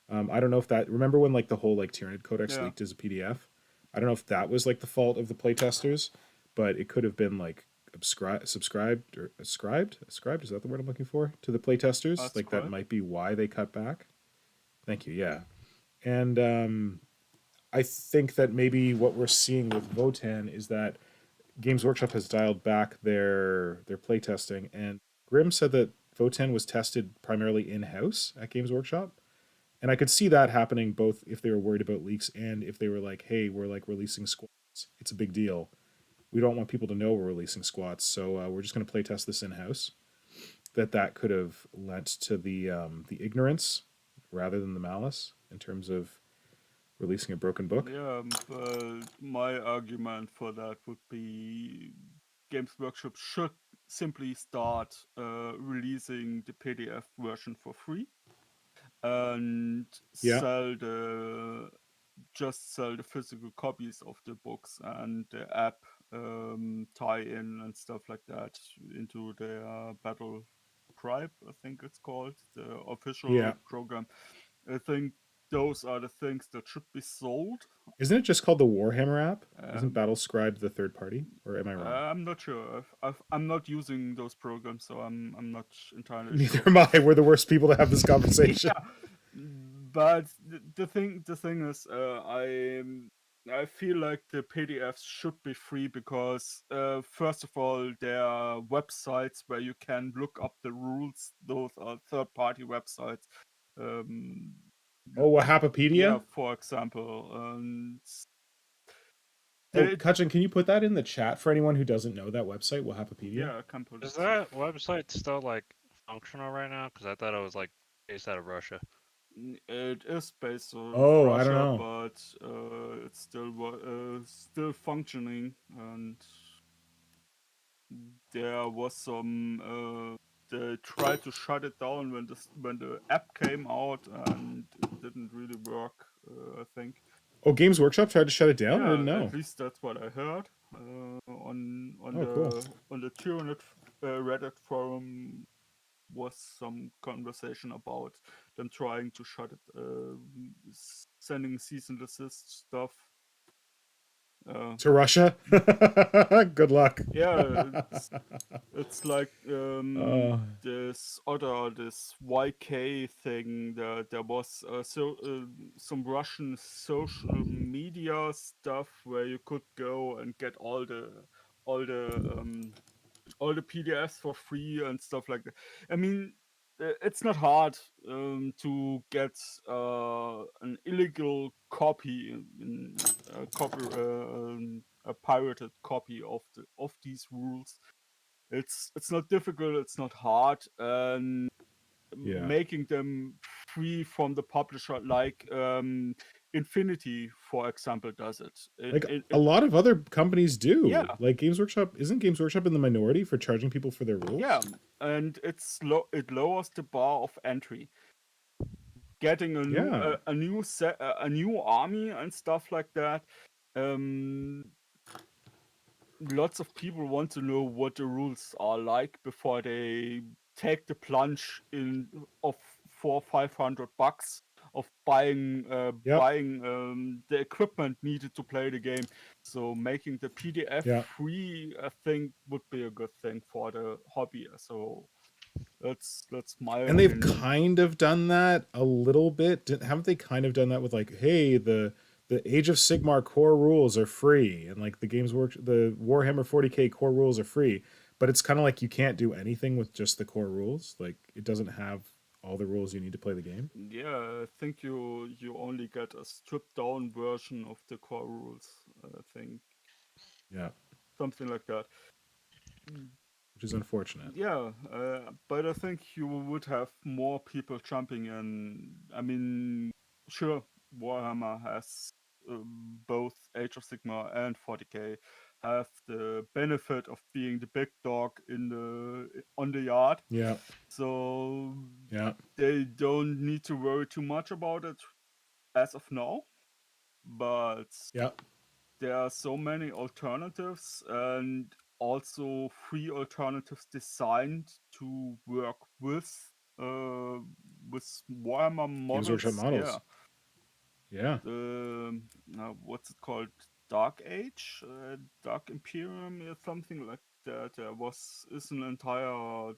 I don't know if that, remember when like the whole like Tyrant Codex Yeah. leaked as a PDF? I don't know if that was like the fault of the playtesters, but it could have been like subscribed or ascribed. Is that the word I'm looking for? To the playtesters? That's Like correct. that might be why they cut back. Thank you. Yeah. And I think that maybe what we're seeing with Votann is that Games Workshop has dialed back their playtesting, and Grim said that Votann was tested primarily in-house at Games Workshop. And I could see that happening both if they were worried about leaks and if they were like, hey, we're like releasing squats. It's a big deal. We don't want people to know we're releasing squats, so we're just going to play test this in-house. That could have lent to the ignorance rather than the malice in terms of releasing a broken book. Yeah, my argument for that would be Games Workshop should simply start releasing the PDF version for free and Yeah. just sell the physical copies of the books and the app tie-in and stuff like that into their Battle Tribe, I think it's called, the official Yeah. program. I think those are the things that should be sold. Isn't it just called the Warhammer app? Isn't Battle Scribe the third party? Or am I wrong? I'm not sure. I'm not using those programs, so I'm not entirely Neither sure. am I. We're the worst people to have this conversation. Yeah. But the thing is, I feel like the PDFs should be free because, first of all, there are websites where you can look up the rules. Those are third-party websites. Oh, Wahapapedia? Yeah, for example. Kajan, can you put that in the chat for anyone who doesn't know that website, Wahapapedia? Yeah, I can put it. Is that website still like functional right now? Because I thought it was like based out of Russia. It is based on Oh, Russia, I don't know. but it's still functioning, and there was some. They tried to shut it down when the app came out, and it didn't really work. I think. Oh, Games Workshop tried to shut it down? Yeah, I didn't know. at least that's what I heard. On cool. the Tyrant Reddit forum was some conversation about them trying to shut it, sending cease and desist stuff to Russia. Good luck. Yeah, it's like this YK thing. There was some Russian social media stuff where you could go and get all the PDFs for free and stuff like that. I mean, it's not hard to get an illegal copy, a pirated copy of these rules. It's not difficult. It's not hard, and making them free from the publisher, like Infinity, for example, does it. A lot of other companies do. Yeah. Like Games Workshop, isn't Games Workshop in the minority for charging people for their rules? Yeah, and it lowers the bar of entry. Getting a new army and stuff like that. Lots of people want to know what the rules are like before they take the plunge of $400-500 of buying the equipment needed to play the game. So making the PDF free, I think, would be a good thing for the hobby. So That's my And they've opinion. kind of done that a little bit. Haven't they kind of done that with like, hey, the Age of Sigmar core rules are free, and like the Warhammer 40k core rules are free, but it's kind of like you can't do anything with just the core rules. Like it doesn't have all the rules you need to play the game. Yeah, I think you only get a stripped down version of the core rules. I think Yeah, something like that. which is unfortunate. Yeah, but I think you would have more people jumping in. I mean, sure, Warhammer has both Age of Sigmar and 40k have the benefit of being the big dog in the on the yard, Yeah, so yeah, they don't need to worry too much about it as of now. But yeah. there are so many alternatives and also free alternatives designed to work uh with Warhammer Games Workshop models. Yeah, models. Yeah, the what's it called? Dark Age, Dark Imperium, or something like that. There is an entire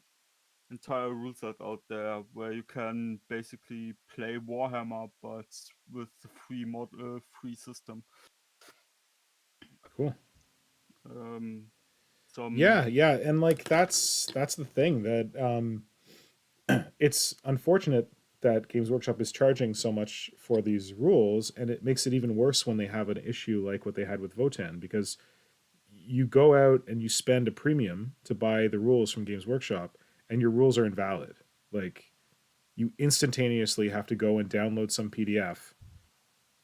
rule set out there where you can basically play Warhammer, but with the free system. cool. Um, Yeah, some yeah, and like that's the thing that it's unfortunate that Games Workshop is charging so much for these rules, and it makes it even worse when they have an issue like what they had with Votann, because you go out and you spend a premium to buy the rules from Games Workshop, and your rules are invalid. Like you instantaneously have to go and download some PDF,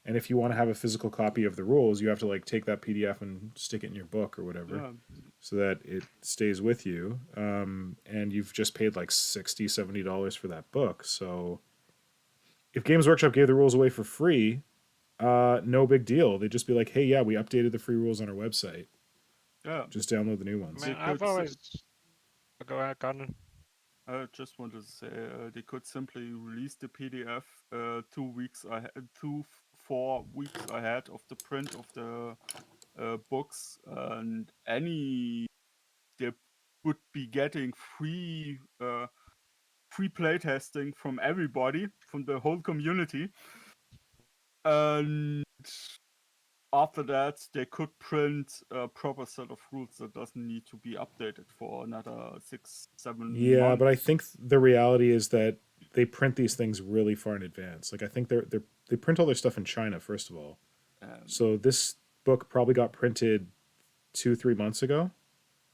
and if you want to have a physical copy of the rules, you have to like take that PDF and stick it in your book or whatever yeah, so that it stays with you. And you've just paid like $60, $70 for that book. So if Games Workshop gave the rules away for free, no big deal. They'd just be like, hey, yeah, we updated the free rules on our website. yeah. Just download the new I ones. mean, They I've could. always. Go ahead, Gordon. I just wanted to say they could simply release the PDF 2 weeks ahead, 4 weeks ahead of the print of the books, and any they would be getting free playtesting from everybody, from the whole community, and after that they could print a proper set of rules that doesn't need to be updated for another 6-7 Yeah, but I months. think the reality is that they print these things really far in advance. Like I think they print all their stuff in China first of all. Um, So this book probably got printed 2 3 months ago,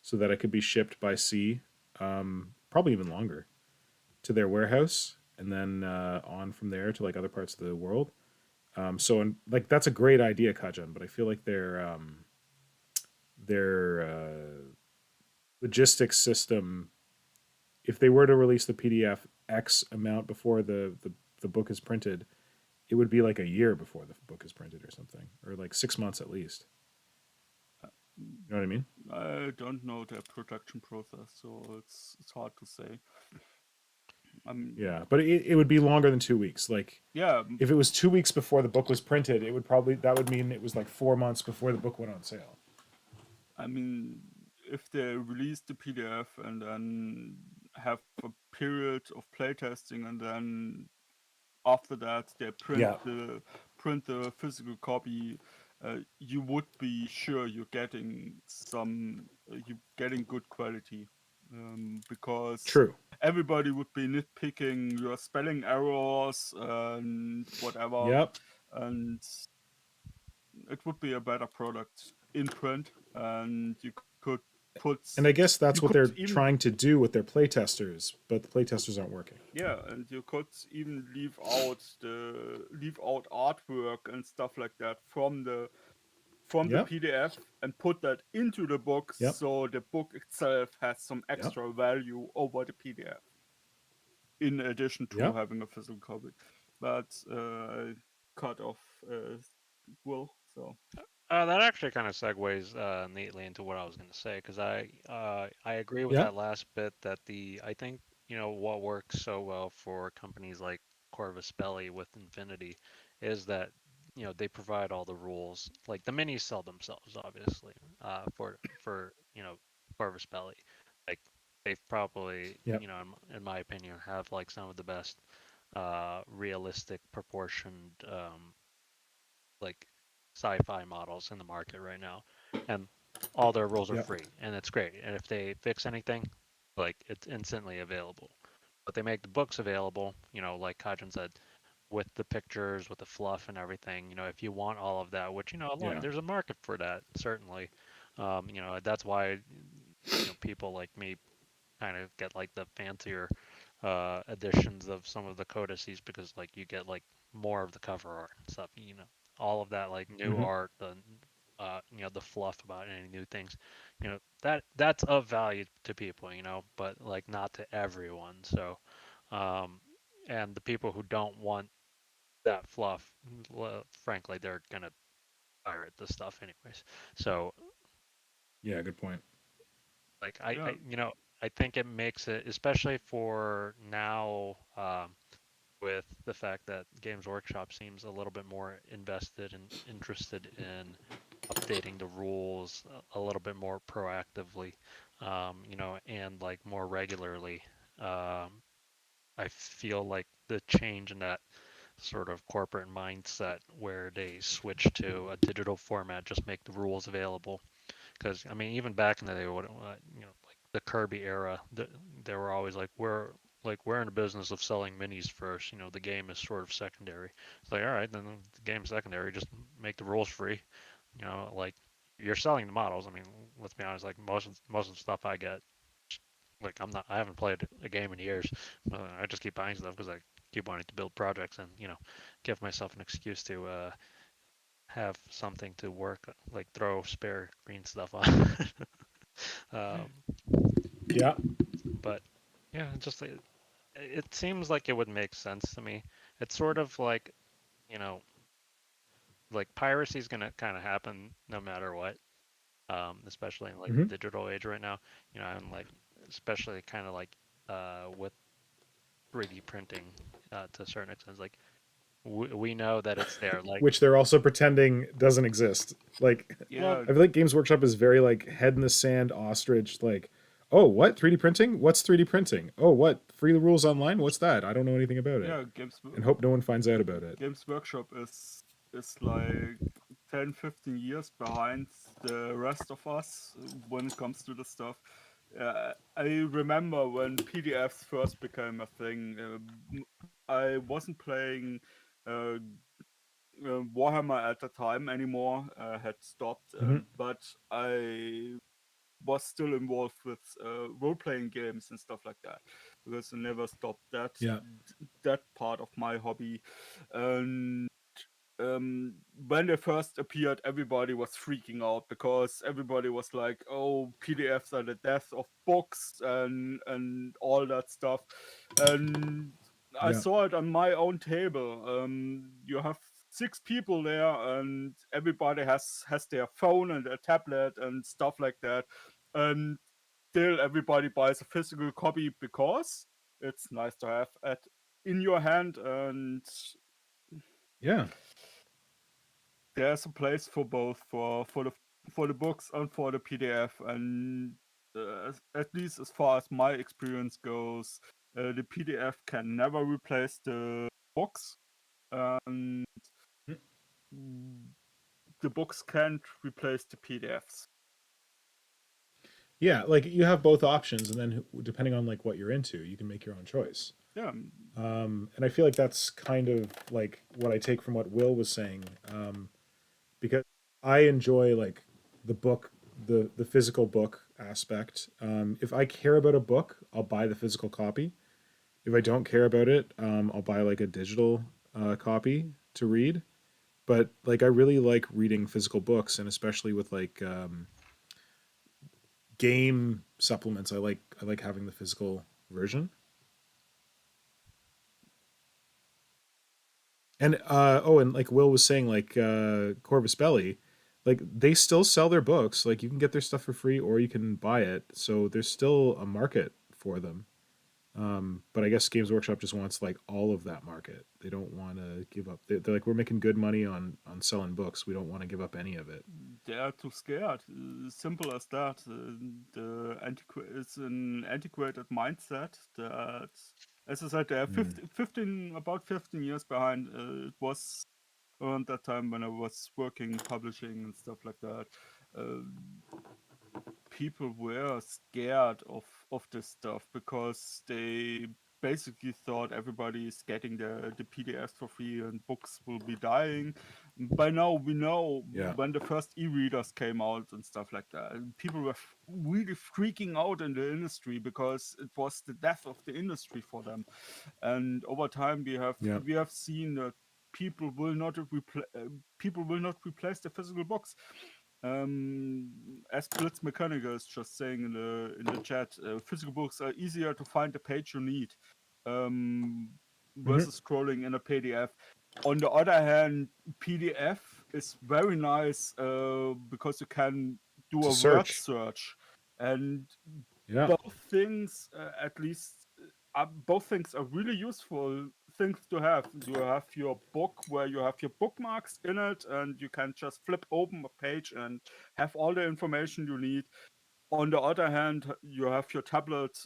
so that it could be shipped by sea, probably even longer, to their warehouse, and then on from there to like other parts of the world. So and like that's a great idea, Kajan, but I feel like their logistics system, if they were to release the PDF X amount before the book is printed, it would be like a year before the book is printed or something, or like 6 months at least. You know what I mean? I don't know their production process, so it's hard to say. Yeah, but it would be longer than 2 weeks. Like Yeah, if it was 2 weeks before the book was printed, it would probably that would mean it was like 4 months before the book went on sale. I mean, if they release the PDF and then have a period of playtesting, and then after that they Yeah, print the physical copy, you would be sure you're getting good quality, because true. everybody would be nitpicking your spelling errors and whatever, Yep. and it would be a better product in print, and could put And I guess you that's what could they're even trying to do with their playtesters, but the playtesters aren't working. yeah, and you could even leave out artwork and stuff like that from the Yep. PDF and put that into the book, Yep. so the book itself has some Yep. extra value over the PDF in addition to Yep. having a physical copy. But cut off will so That actually kind of segues neatly into what I was going to say, because I agree with Yep. that last bit that I think what works so well for companies like Corvus Belli with Infinity is that they provide all the rules. Like the minis sell themselves, obviously, for Corvus Belli. Like they've probably, Yep. in my opinion, have like some of the best realistic proportioned like sci-fi models in the market right now, and all their rules are Yep. free, and it's great. And if they fix anything, like it's instantly available. But they make the books available, like Kajan said, with the pictures, with the fluff and everything. If you want all of that, which Yeah. there's a market for that certainly. That's why people like me kind of get like the fancier editions of some of the codices because like you get like more of the cover art and stuff. All of that like new Hmm. art, the fluff about any new things. That's of value to people. But like not to everyone. So, um, and the people who don't want that fluff, well, frankly, they're gonna pirate the stuff anyways. So Yeah. Good point. like Yeah. I think it makes it, especially for now, with the fact that Games Workshop seems a little bit more invested and interested in updating the rules a little bit more proactively, and like more regularly. Um, I feel like the change in that sort of corporate mindset where they switch to a digital format, just make the rules available. Because I mean, even back in the day, like the Kirby era, they were always we're in the business of selling minis first. The game is sort of secondary. It's like, all right, then the game's secondary. Just make the rules free. Like you're selling the models. I mean, let's be honest. Like most of the stuff I get, like I haven't played a game in years. I just keep buying stuff because I keep wanting to build projects and give myself an excuse to have something to work, like throw spare green stuff on. um, Yeah. but yeah, just it seems like it would make sense to me. It's sort of you know, like piracy is gonna kind of happen no matter what, especially in like the Hmm. digital age right now. And like especially kind of like with 3D printing to a certain extent. Like we know that it's there. Like, Which they're also pretending doesn't exist. Like, well, Yeah. I feel like Games Workshop is very like head in the sand, ostrich. Like, oh, what 3D printing? What's 3D printing? Oh, what free rules online? What's that? I don't know anything about it, Yeah. and hope no one finds out about it. Games Workshop is like 10, 15 years behind the rest of us when it comes to the stuff. I remember when PDFs first became a thing. I wasn't playing uh, Warhammer at the time anymore. Had stopped, Hmm. but I was still involved with role playing games and stuff like that because I never stopped Yeah. that part of my hobby. And when they first appeared, everybody was freaking out because everybody was like, "Oh, PDFs are the death of books and all that stuff." And I Yeah. saw it on my own table. You have 6 people there, and everybody has their phone and a tablet and stuff like that. And still, everybody buys a physical copy because it's nice to have at in your hand and Yeah. there's a place for both for the books and for the PDF, and at least as far as my experience goes, the PDF can never replace the books, and the books can't replace the PDFs. Yeah. Like you have both options, and then depending on like what you're into, you can make your own choice. Yeah, And I feel like that's kind of like what I take from what Will was saying, because I enjoy like the book, the physical book aspect. If I care about a book, I'll buy the physical copy. If I don't care about it, I'll buy like a digital copy to read. But like I really like reading physical books, and especially with like game supplements, I like having the physical version. And and like Will was saying, like Corvus Belly, like they still sell their books. Like you can get their stuff for free, or you can buy it. So there's still a market for them. But I guess Games Workshop just wants like all of that market. They don't want to give up. They're like, we're making good money on selling books. We don't want to give up any of it. they are too scared. Simple as that. It's an antiquated mindset that, as I said, they are 15, about 15 years behind. It was around that time when I was working, publishing and stuff like that. Uh, People were scared of this stuff because they basically thought everybody is getting the PDFs for free and books will be dying. By now we know Yeah. when the first e-readers came out and stuff like that, and people were really freaking out in the industry because it was the death of the industry for them. And over time Yeah. we have seen that people will not replace the physical books. As Blitz Mechanical is just saying in the chat, physical books are easier to find the page you need, versus scrolling in a PDF. On the other hand, PDF is very nice because you can do To a word search. search, and Yeah. both things, at least, both things are really useful things to have. You have your book where you have your bookmarks in it, and you can just flip open a page and have all the information you need. On the other hand, you have your tablet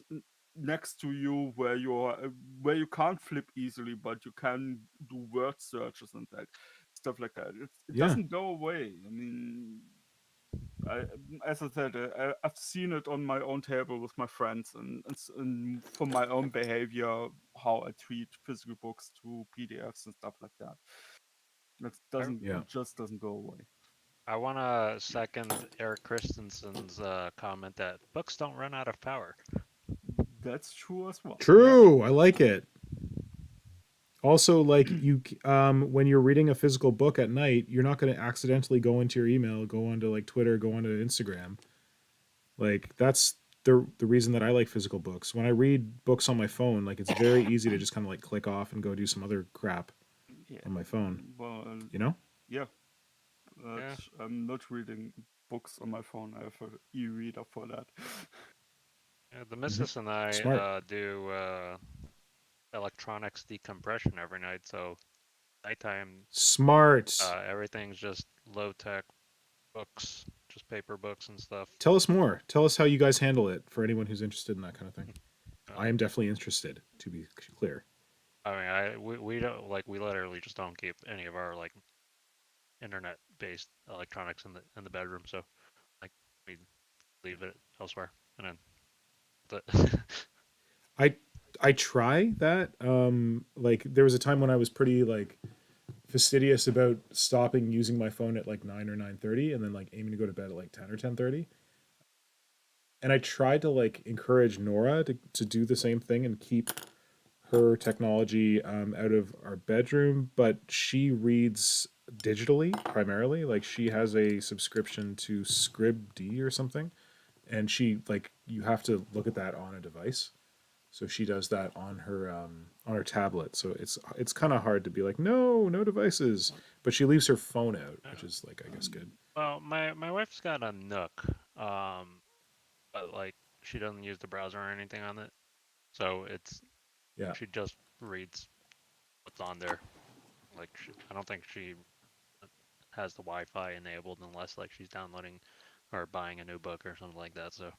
next to you where you can't flip easily, but you can do word searches and that stuff like that. It Yeah. doesn't go away. I mean, as I said, I've seen it on my own table with my friends, and from my own behavior, how I treat physical books to PDFs and stuff like that. Yeah. It just doesn't go away. I want to second Eric Christensen's comment that books don't run out of power. That's true as well. True. I like it. Also, like when you're reading a physical book at night, you're not going to accidentally go into your email, go onto like Twitter, go onto Instagram. Like that's the reason that I like physical books. When I read books on my phone, like it's very easy to just kind of like click off and go do some other crap on my phone. Well, You know? yeah, Yeah. I'm not reading books on my phone. I have an e-reader for that. Yeah, the missus and I Smart. do electronics decompression every night, so nighttime Smart. everything's just low tech books, just paper books and stuff. Tell us more. Tell us how you guys handle it for anyone who's interested in that kind of thing. I am definitely interested, to be clear. I mean, we don't like we literally just don't keep any of our like internet based electronics in the bedroom, so like we leave it elsewhere, and then the I try that. Like there was a time when I was pretty like fastidious about stopping using my phone at like 9 or 9:30 and then like aiming to go to bed at like 10 or 10:30. And I tried to like encourage Nora to do the same thing and keep her technology out of our bedroom, but she reads digitally primarily. Like she has a subscription to Scribd or something, and she like you have to look at that on a device. So she does that on her tablet. So it's kind of hard to be like no devices, but she leaves her phone out, which is like I guess good. well, my wife's got a Nook, but like she doesn't use the browser or anything on it, so Yeah. she just reads what's on there. Like I don't think she has the Wi-Fi enabled unless like she's downloading or buying a new book or something like that. So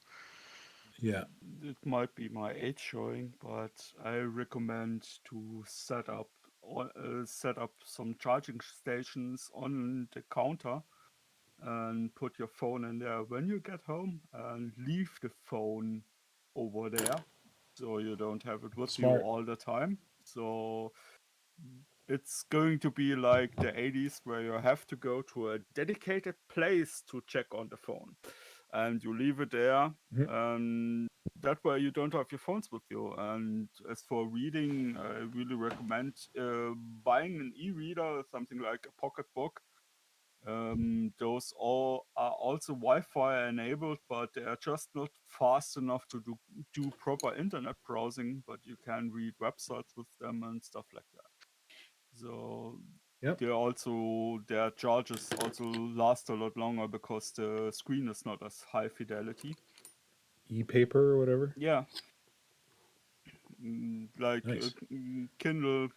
Yeah. It might be my age showing, but I recommend to set up some charging stations on the counter and put your phone in there when you get home and leave the phone over there so you don't have it with you Smart. all the time. So it's going to be like the 80s where you have to go to a dedicated place to check on the phone and you leave it there, Mhm. and that way you don't have your phones with you. And as for reading, I really recommend buying an e-reader, something like a pocket book. Those all are also Wi-Fi enabled, but they are just not fast enough to do proper internet browsing, but you can read websites with them and stuff like that. So Yep. their charges also last a lot longer because the screen is not as high fidelity. E-paper or whatever. Yeah, like Nice. Kindle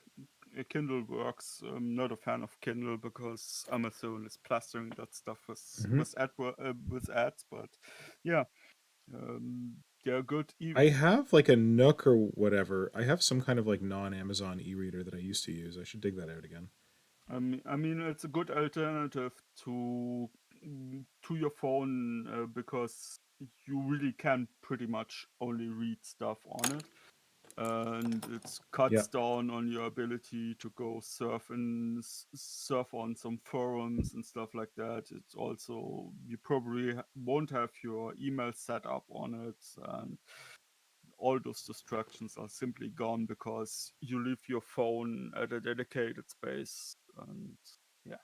Kindle works. I'm not a fan of Kindle because Amazon is plastering that stuff with Mhm. with ads. But yeah, they're good. I have like a Nook or whatever. I have some kind of like non-Amazon e-reader that I used to use. I should dig that out again. I mean, it's a good alternative to your phone because you really can pretty much only read stuff on it, and it Yeah. cuts down on your ability to go surf on some forums and stuff like that. It's also you probably won't have your email set up on it, and all those distractions are simply gone because you leave your phone at a dedicated space. And yeah,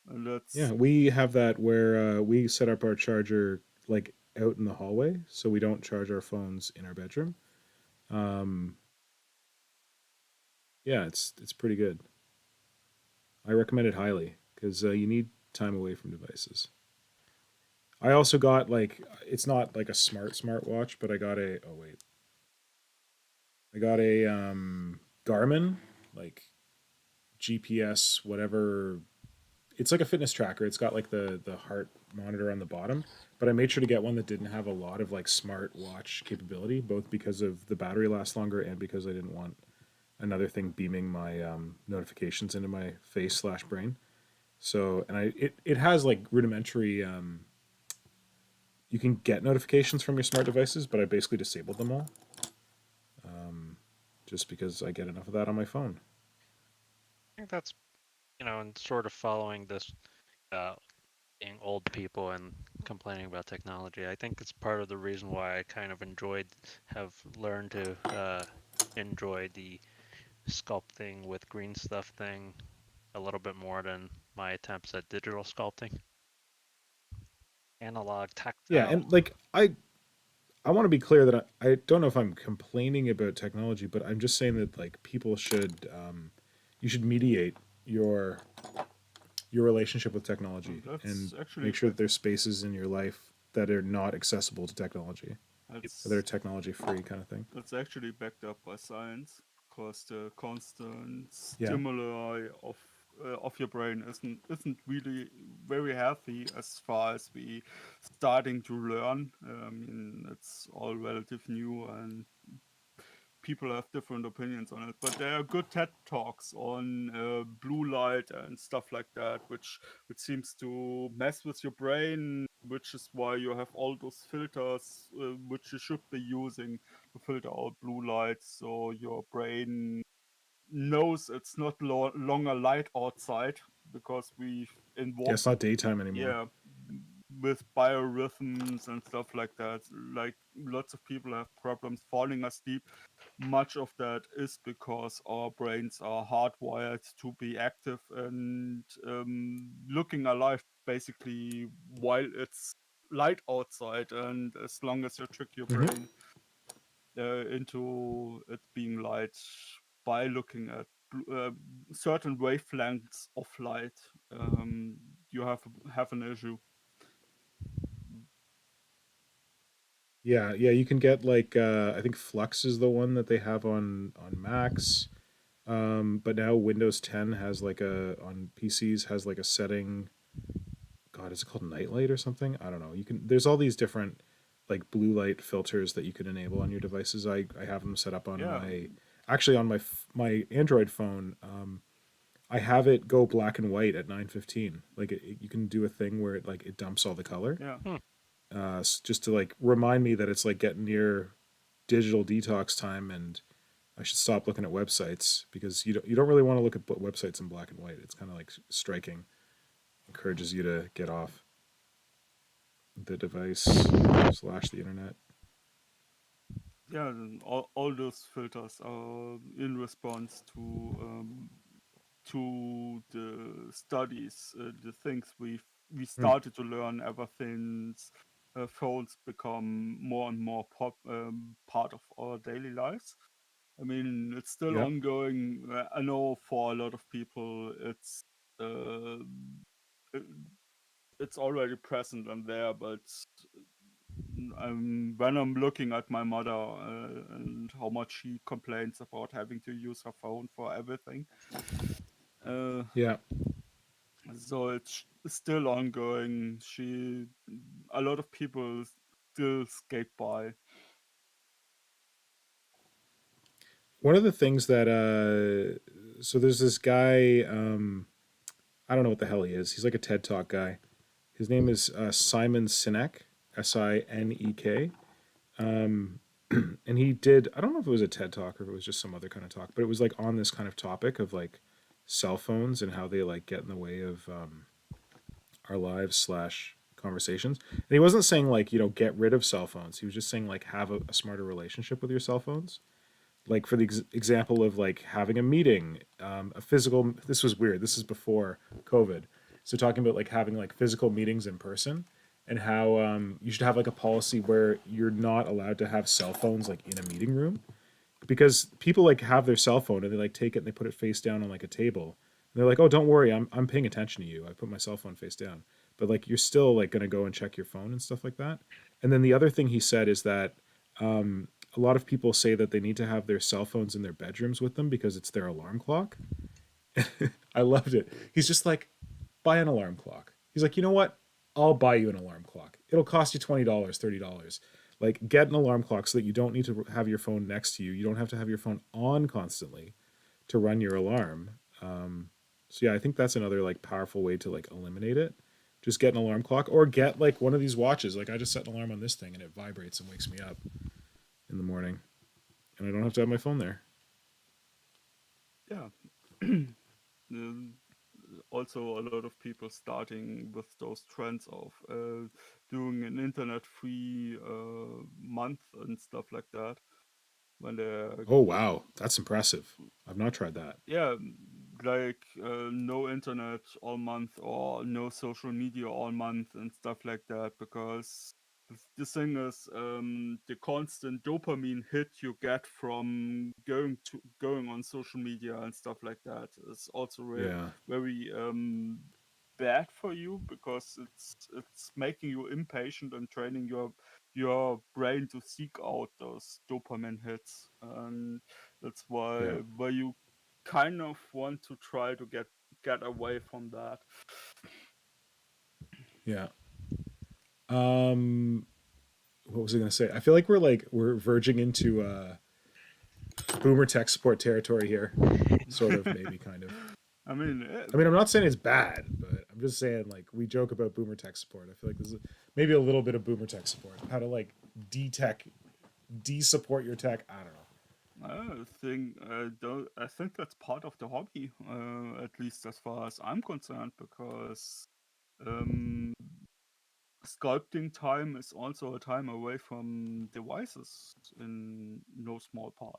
and Yeah, that's we have that where we set up our charger like out in the hallway, so we don't charge our phones in our bedroom. Um, yeah, it's pretty good. I recommend it highly because you need time away from devices. I also got like it's not like a smartwatch, but I got a Garmin like GPS whatever. It's like a fitness tracker. It's got like the heart monitor on the bottom, but I made sure to get one that didn't have a lot of like smart watch capability, both because of the battery lasts longer and because I didn't want another thing beaming my notifications into my face/brain. So, and it has like rudimentary. You can get notifications from your smart devices, but I basically disabled them all, just because I get enough of that on my phone. I think that's, and sort of following this uh, being old people and complaining about technology. I think it's part of the reason why I kind of have learned to enjoy the sculpting with green stuff thing a little bit more than my attempts at digital sculpting. Analog, Yeah, tactile. and like I want to be clear that I don't know if I'm complaining about technology, but I'm just saying that like people should you should mediate your your relationship with technology and that's actually make sure that there's spaces in your life that are not accessible to technology, that are that's technology free kind of thing. that's actually backed up by science because the constant Yeah. stimuli of your brain isn't really very healthy as far as we starting to learn. I mean, it's all relative new, and people have different opinions on it, but there are good TED talks on blue light and stuff like that, which seems to mess with your brain, which is why you have all those filters which you should be using to filter out blue light, so your brain knows it's not longer light outside because we've Yeah, involved it's not daytime anymore. yeah with biorhythms and stuff like that. Like lots of people have problems falling asleep. Much of that is because our brains are hardwired to be active and looking alive basically while it's light outside, and as long as you trick your Hmm. brain into it being light by looking at certain wavelengths of light, you have an issue. Yeah, yeah, you can get like I think Flux is the one that they have on Macs. But now Windows 10 has like a on PCs has like a setting. God, is it called Nightlight or something? I don't know. You can there's all these different like blue light filters that you can enable on your devices. I have them set up on Yeah, my actually on my Android phone. I have it go black and white at 9:15. Like you can do a thing where it dumps all the color, yeah. Hmm. just to like remind me that it's like getting near digital detox time and I should stop looking at websites because you don't really want to look at websites in black and white. It's kind of like striking. Encourages you to get off the device / the internet. Yeah, and all those filters are in response to the studies, the things we Hmm. started to learn ever since phones become more and more part of our daily lives. I mean, it's still Yeah. ongoing. I know for a lot of people, uh, it- it's already present and there, but when I'm looking at my mother and how much she complains about having to use her phone for everything. Uh, Yeah. so it's still ongoing. A lot of people still skate by. One of the things that so there's this guy, I don't know what the hell he is. He's like a TED Talk guy. His name is Simon Sinek, Sinek. Um, and he did, I don't know if it was a TED Talk or if it was just some other kind of talk, but it was like on this kind of topic of like cell phones and how they like get in the way of our lives slash conversations. And he wasn't saying like, you know, get rid of cell phones. He was just saying like have a smarter relationship with your cell phones. Like for the example of like having a meeting, a physical, this was weird. This is before COVID. So talking about like having like physical meetings in person and how you should have like a policy where you're not allowed to have cell phones like in a meeting room because people like have their cell phone and they like take it and they put it face down on like a table. And they're like, "Oh, don't worry, I'm paying attention to you. I put my cell phone face down." But like you're still like going to go and check your phone and stuff like that. And then the other thing he said is that a lot of people say that they need to have their cell phones in their bedrooms with them because it's their alarm clock. I loved it. He's just like, buy an alarm clock. He's like, you know what? I'll buy you an alarm clock. It'll cost you $20, $30. Like, get an alarm clock so that you don't need to have your phone next to you. You don't have to have your phone on constantly to run your alarm. So yeah, I think that's another like powerful way to like eliminate it. Just get an alarm clock or get like one of these watches. Like I just set an alarm on this thing and it vibrates and wakes me up in the morning, and I don't have to have my phone there. Yeah. Um, Also, a lot of people starting with those trends of doing an internet-free month and stuff like that. When they're Oh wow, that's impressive. I've not tried that. yeah, like no internet all month or no social media all month and stuff like that, because the thing is, the constant dopamine hit you get from going on social media and stuff like that is also Yeah, very bad for you, because it's making you impatient and training your brain to seek out those dopamine hits. And that's yeah, why you kind of want to try to get away from that. yeah. Um, what was I gonna say? I feel like we're verging into boomer tech support territory here, sort of, maybe, kind of. I mean, I mean, I'm not saying it's bad, but I'm just saying like we joke about boomer tech support. I feel like this is maybe a little bit of boomer tech support. How to like de-tech, de-support your tech. I don't know. I think that's part of the hobby, at least as far as I'm concerned, because um, sculpting time is also a time away from devices in no small part.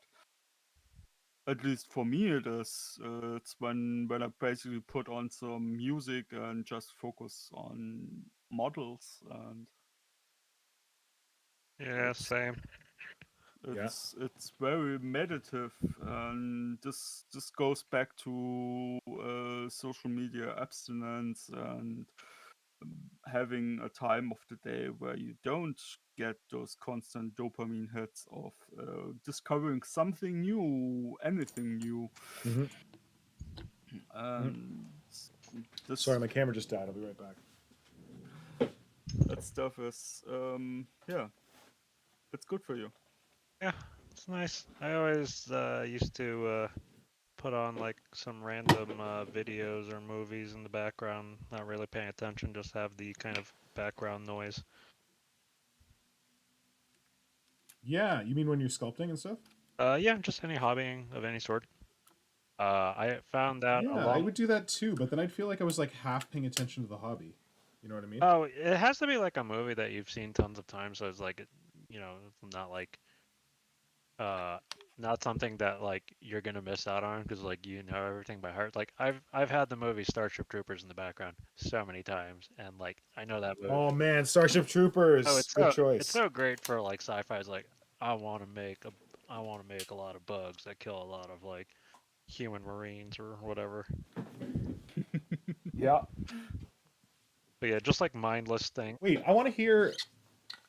At least for me, it is. It's when I basically put on some music and just focus on models, and Yeah, it's same. Yeah. it's very meditative. And this goes back to social media abstinence and having a time of the day where you don't get those constant dopamine hits of discovering something new, anything new. Mm-hmm. Mm-hmm. And Sorry, this my camera just died. I'll be right back. that stuff is yeah, it's good for you. Yeah, it's nice. I always used to put on like some random videos or movies in the background, not really paying attention, just have the kind of background noise. Yeah, you mean when you're sculpting and stuff? Yeah, just any hobbying of any sort. I found out a Yeah, I long. would do that too, but then I'd feel like I was like half paying attention to the hobby. You know what I mean? Oh, it has to be like a movie that you've seen tons of times, so it's like, you know, not like uh not something that like you're gonna miss out on because like you know everything by heart. Like I've had the movie Starship Troopers in the background so many times, and like I know that movie. Oh man, Starship Oh, Troopers. Good it's choice. so great for like sci-fi. It's like I want to make a I want to make a lot of bugs that kill a lot of like human marines or whatever. Yeah. But yeah, just like mindless thing. Wait, I want to hear.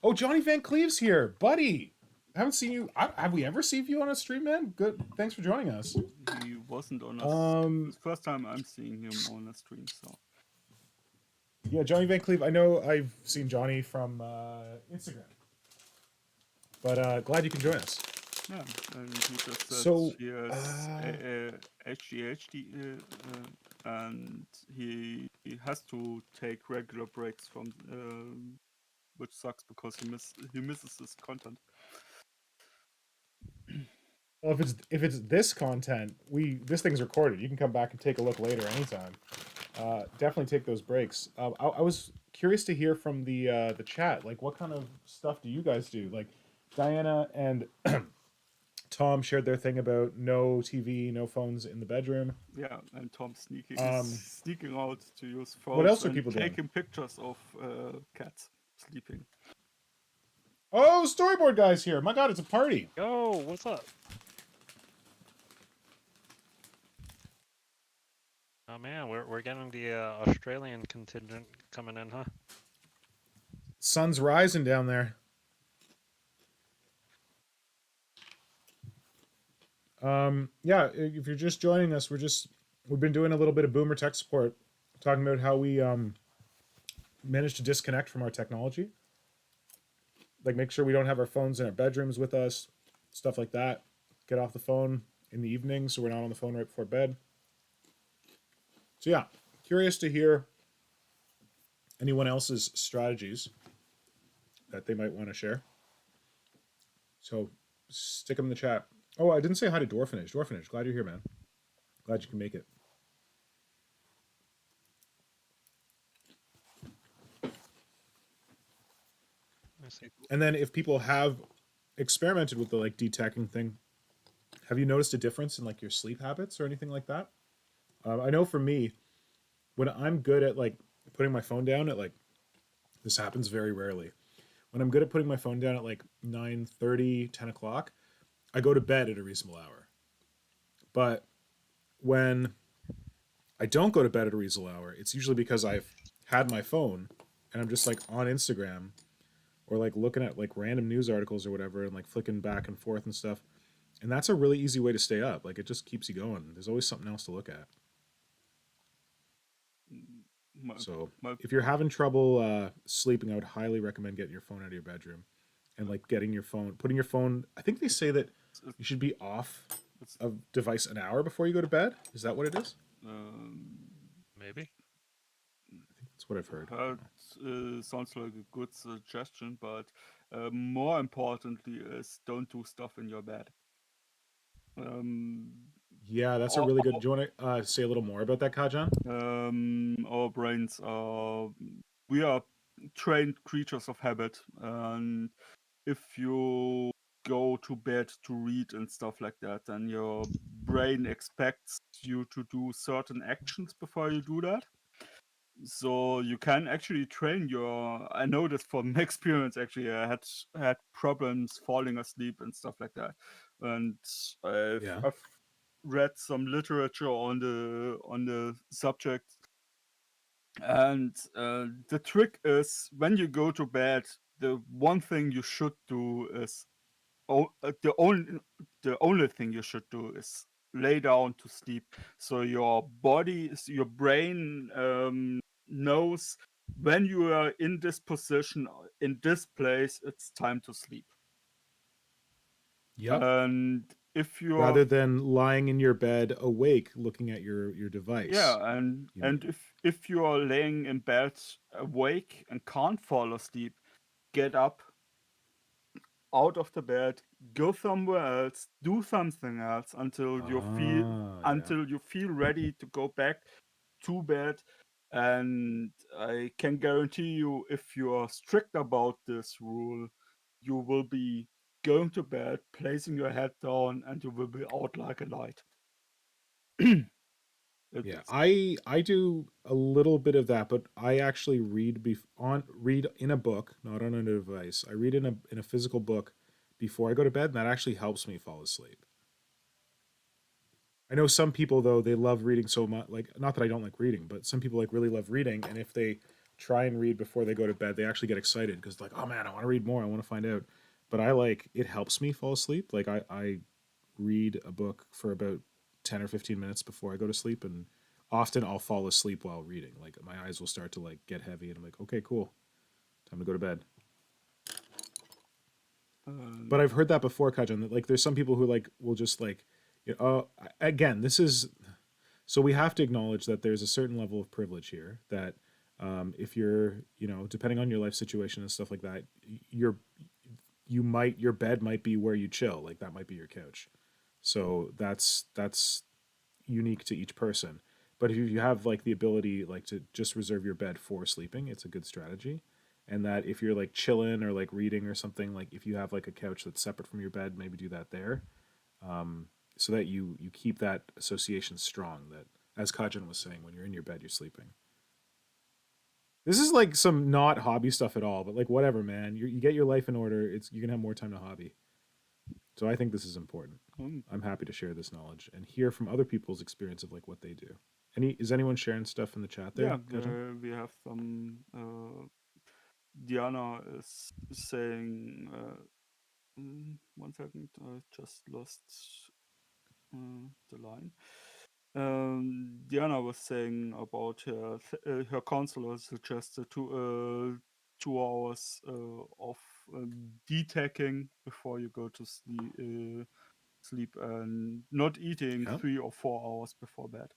Oh, Johnny Van Cleve's here, buddy. I haven't seen you. Have we ever seen you on a stream, man? Good. Thanks for joining us. He wasn't on us. Um, It's the first time I'm seeing him on a stream, so. yeah, Johnny Van Cleve. I know I've seen Johnny from Instagram, but glad you can join us. Yeah, and he just said So, he has HDHD, and he has to take regular breaks from, which sucks because he misses his content. well, if it's this content, this thing's recorded. You can come back and take a look later anytime. Definitely take those breaks. I was curious to hear from the chat. Like, what kind of stuff do you guys do? Like, Diana and Tom shared their thing about no TV, no phones in the bedroom. Yeah, and Tom sneaking out to use phones. What else are and people doing? taking pictures of cats sleeping. Oh, storyboard guy's here. My God, it's a party. Yo, what's up? Oh man, we're getting the Australian contingent coming in, huh? Sun's rising down there. Yeah, if you're just joining us, we've been doing a little bit of boomer tech support, talking about how we managed to disconnect from our technology. Like, make sure we don't have our phones in our bedrooms with us, stuff like that. Get off the phone in the evening so we're not on the phone right before bed. So yeah, curious to hear anyone else's strategies that they might want to share. So stick them in the chat. Oh, I didn't say hi to Dwarfinage. Dwarfinage, glad you're here, man. Glad you can make it. And then if people have experimented with the like detecting thing, have you noticed a difference in like your sleep habits or anything like that? I know for me, when I'm good at like putting my phone down at like, this happens very rarely. When I'm good at putting my phone down at like 9:30, 10 o'clock, I go to bed at a reasonable hour. But when I don't go to bed at a reasonable hour, it's usually because I've had my phone and I'm just like on Instagram or like looking at like random news articles or whatever and like flicking back and forth and stuff. And that's a really easy way to stay up. Like, it just keeps you going. There's always something else to look at. So if you're having trouble sleeping, I would highly recommend getting your phone out of your bedroom and like putting your phone. I think they say that you should be off of device an hour before you go to bed. Is that what it is? Maybe. I think that's what I've heard. Sounds like a good suggestion, but more importantly is don't do stuff in your bed. Yeah, that's a really good. Do you want to say a little more about that, Kajan? Our brains we are trained creatures of habit, and if you go to bed to read and stuff like that, then your brain expects you to do certain actions before you do that. So you can actually train your. I know this from experience. Actually, I had problems falling asleep and stuff like that, and I've read some literature on the subject. And the trick is when you go to bed, the one thing you should do is the only thing you should do is lay down to sleep. So your brain knows when you are in this position, in this place, it's time to sleep. Yep. And if you rather than lying in your bed awake looking at your device. Yeah, and if you are laying in bed awake and can't fall asleep, get up out of the bed, go somewhere else, do something else until you feel ready to go back to bed. And I can guarantee you, if you are strict about this rule, you will be going to bed, placing your head down, and you will be out like a light. Yeah, I do a little bit of that, but I actually read in a book, not on a device. I read in a physical book before I go to bed, and that actually helps me fall asleep. I know some people though, they love reading so much, like, not that I don't like reading, but some people like really love reading, and if they try and read before they go to bed, they actually get excited because like, oh man, I want to read more. I want to find out. But I like it helps me fall asleep. Like I read a book for about 10 or 15 minutes before I go to sleep, and often I'll fall asleep while reading. Like my eyes will start to like get heavy, and I'm like, okay, cool, time to go to bed. But I've heard that before, Kajan. That like there's some people who like will just like, again, this is so we have to acknowledge that there's a certain level of privilege here. That if you're, depending on your life situation and stuff like that, your bed might be where you chill. Like that might be your couch. So that's unique to each person. But if you have like the ability like to just reserve your bed for sleeping, it's a good strategy. And that if you're like chilling or like reading or something, like if you have like a couch that's separate from your bed, maybe do that there, so that you keep that association strong. That, as Kajan was saying, when you're in your bed, you're sleeping. This is like some not hobby stuff at all, but like whatever, man. You get your life in order. You can have more time to hobby. So I think this is important. I'm happy to share this knowledge and hear from other people's experience of like what they do. Is anyone sharing stuff in the chat there? Yeah, we have some. Diana is saying. 1 second, I just lost the line. Diana was saying about her counselor suggested 2 hours of detacking before you go to sleep and not eating 3 or 4 hours before bed.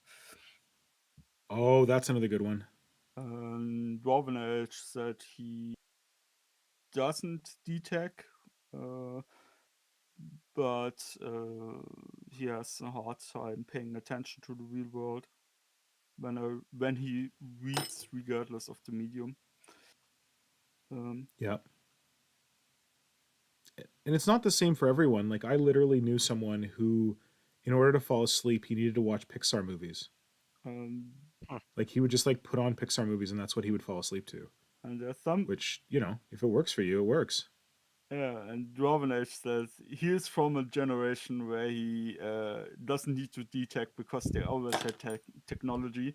Oh, that's another good one. Dwarven Age said he doesn't detack, but he has a hard time paying attention to the real world when he reads, regardless of the medium. Yeah. And it's not the same for everyone. Like I literally knew someone who, in order to fall asleep, he needed to watch Pixar movies. Like he would just like put on Pixar movies, and that's what he would fall asleep to. And there's some, which if it works for you, it works. Yeah, and Dwarven Age says he is from a generation where he doesn't need to detect because they always had technology,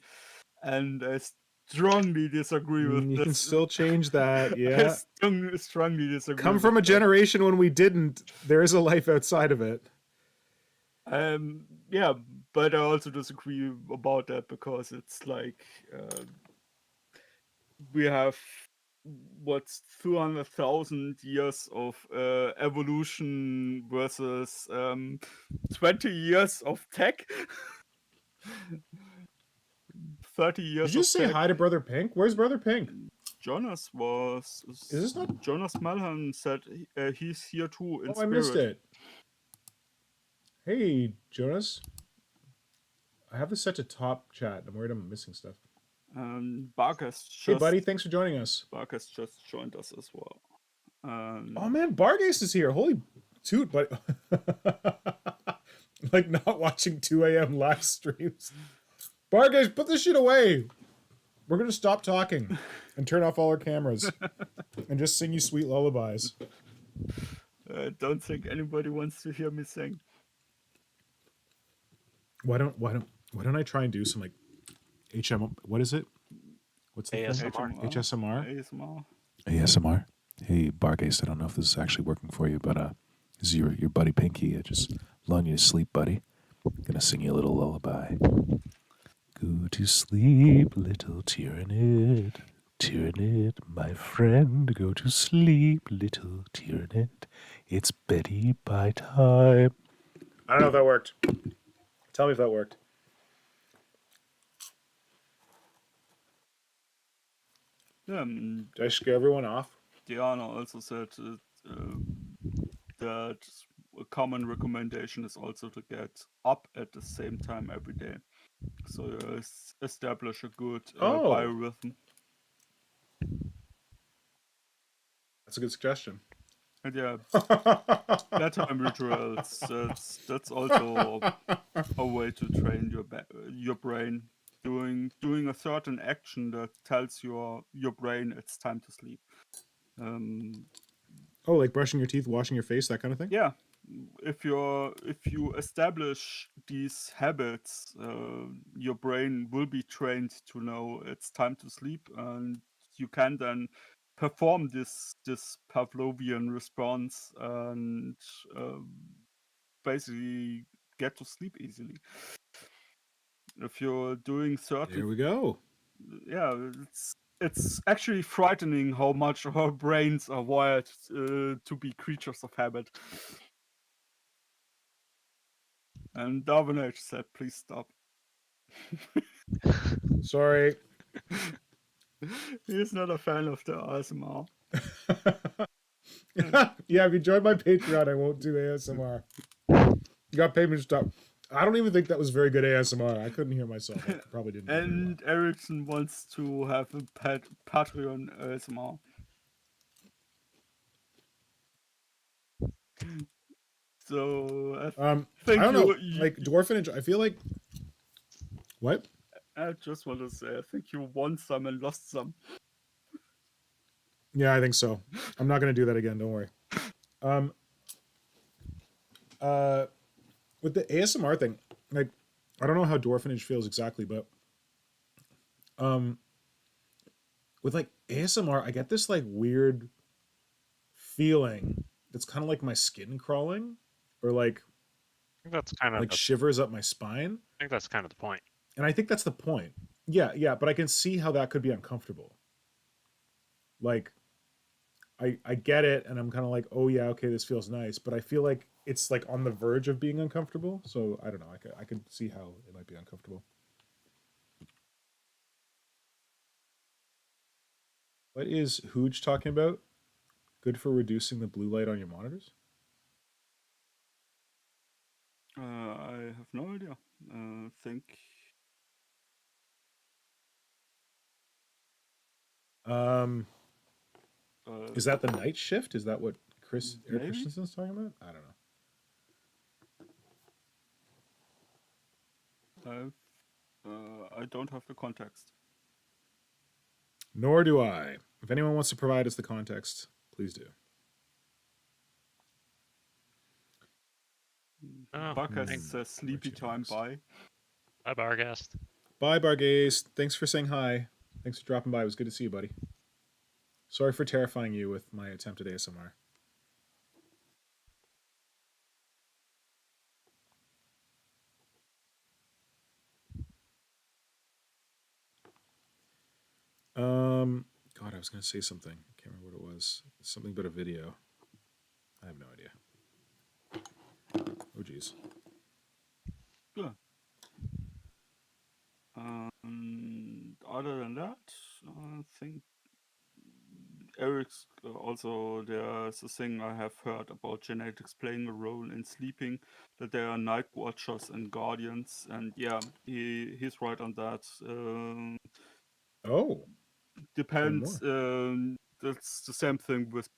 and I strongly disagree with You this. can still change that, yeah. I strongly disagree. Come from a generation when we didn't. There is a life outside of it. Yeah, but I also disagree about that because it's like we have what's 200,000 years of evolution versus 20 years of tech. 30 years. Did you say hi to Brother Pink? Where's Brother Pink? Jonas was. Is this not Jonas Malhan said he's here too. In I spirit. missed it. Hey, Jonas. I have this set to top chat. I'm worried I'm missing stuff. Hey, buddy, tthanks for joining us. Barkas just joined us as well. Oh man, Bargas is here. Holy toot, but like not watching 2 a.m. live streams. Bargas, put this shit away. We're gonna stop talking and turn off all our cameras and just sing you sweet lullabies. I don't think anybody wants to hear me sing. Why don't I try and do some like HM? What is it? What's the ASMR? HSMR? ASMR. Hey, Bargaze, I don't know if this is actually working for you, but this is your buddy Pinky. I just lulling you to sleep, buddy. Gonna sing you a little lullaby. Go to sleep, little Tyrant. Tyrant, my friend. Go to sleep, little Tyrant. It's beddy by time. I don't know if that worked. Tell me if that worked. Did I scare everyone off? Diana also said that a common recommendation is also to get up at the same time every day. So you establish a good biorhythm. That's a good suggestion. And yeah, bedtime rituals. That's also a way to train your brain. Doing a certain action that tells your brain it's time to sleep. Like brushing your teeth, washing your face, that kind of thing? Yeah. If you establish these habits, your brain will be trained to know it's time to sleep, and you can then perform this Pavlovian response and basically get to sleep easily. If you're doing 30, There we go. yeah, it's actually frightening how much our brains are wired to be creatures of habit. And Darwin H said, "Please stop." Sorry. He's not a fan of the ASMR. Yeah, if you join my Patreon, I won't do ASMR. You got payment stuff. I don't even think that was very good ASMR. I couldn't hear myself. I probably didn't. And Ericsson wants to have a Patreon ASMR. So I don't know. Like dwarfenage, I feel like. What? I just want to say, I think you won some and lost some. Yeah, I think so. I'm not gonna do that again. Don't worry. With the ASMR thing, like, I don't know how dwarfenage feels exactly, but with like ASMR, I get this like weird feeling that's kind of like my skin crawling, or like I think that's kind of like shivers up my spine. I think that's kind of the point. And I think that's the point. Yeah, but I can see how that could be uncomfortable. Like, I get it, and I'm kind of like, oh yeah, okay, this feels nice, but I feel like it's like on the verge of being uncomfortable. So I don't know. I could see how it might be uncomfortable. What is Hooge talking about? Good for reducing the blue light on your monitors? I have no idea. Think. Is that the night shift? Is that what Eric Maybe? Christensen's talking about? I don't know. I don't have the context. Nor do I. If anyone wants to provide us the context, please do. Oh, Barcast says sleepy time. Bye. Bye, Bargast. Bye, Bargaze. Thanks for saying hi. Thanks for dropping by. It was good to see you, buddy. Sorry for terrifying you with my attempt at ASMR. God, I was going to say something. I can't remember what it was. Something about a video. I have no idea. Oh, geez. Yeah. Other than that, I think Eric's also, there's a thing I have heard about genetics playing a role in sleeping, that there are night watchers and guardians, and yeah, he's right on that. Oh. Depends. That's the same thing with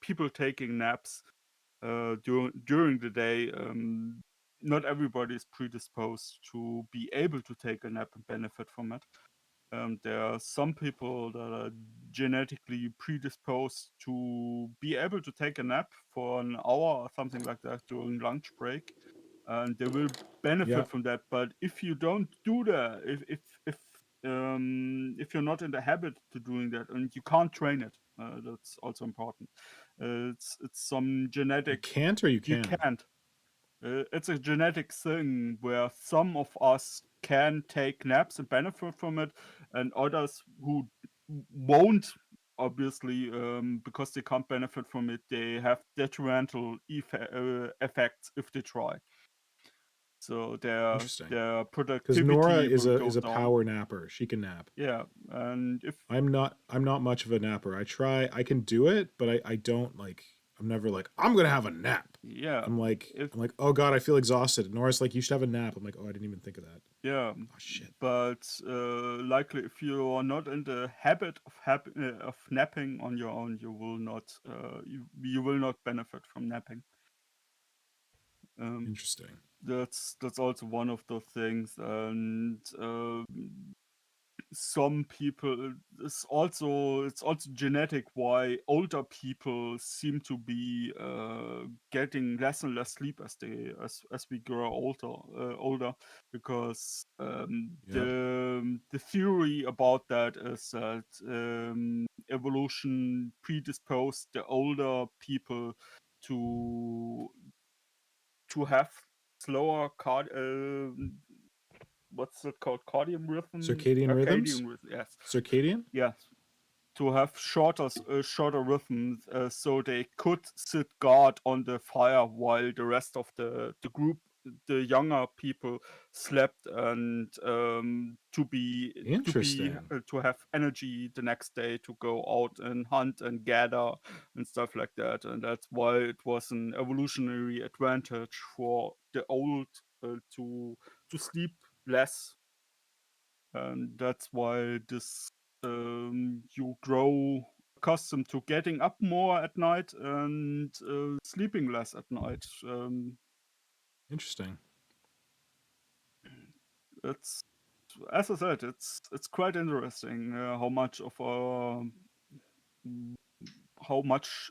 people taking naps during the day. Not everybody is predisposed to be able to take a nap and benefit from it. There are some people that are genetically predisposed to be able to take a nap for an hour or something like that during lunch break, and they will benefit from that. But if you don't do that, if you're not in the habit to doing that, and you can't train it, that's also important. It's some genetic. You can't or you can? You can't. It's a genetic thing where some of us can take naps and benefit from it, and others who won't, obviously, because they can't benefit from it, they have detrimental effects if they try. So their productivity. Because Nora is will a go down. power napper. She can nap. Yeah, and if I'm not much of a napper. I can do it, but I don't like. I'm never like, I'm gonna have a nap. Yeah. I'm like, oh god, I feel exhausted. Nora's like, you should have a nap. I'm like, oh, I didn't even think of that. Yeah. Oh shit. But likely, if you are not in the habit of napping on your own, you will not you will not benefit from napping. Interesting. That's also one of those things, and some people, it's also genetic why older people seem to be getting less and less sleep as we grow older, because Yep. the theory about that is that evolution predisposed the older people to have slower what's it called? Cardian rhythm? Circadian rhythms? Circadian rhythm, yes. Circadian? Yes. To have shorter rhythms, so they could sit guard on the fire while the rest of the group, the younger people, slept, and Interesting. to have energy the next day to go out and hunt and gather and stuff like that. And that's why it was an evolutionary advantage for the old to sleep less, and that's why this you grow accustomed to getting up more at night and sleeping less at night. Interesting. It's, as I said, it's quite interesting how much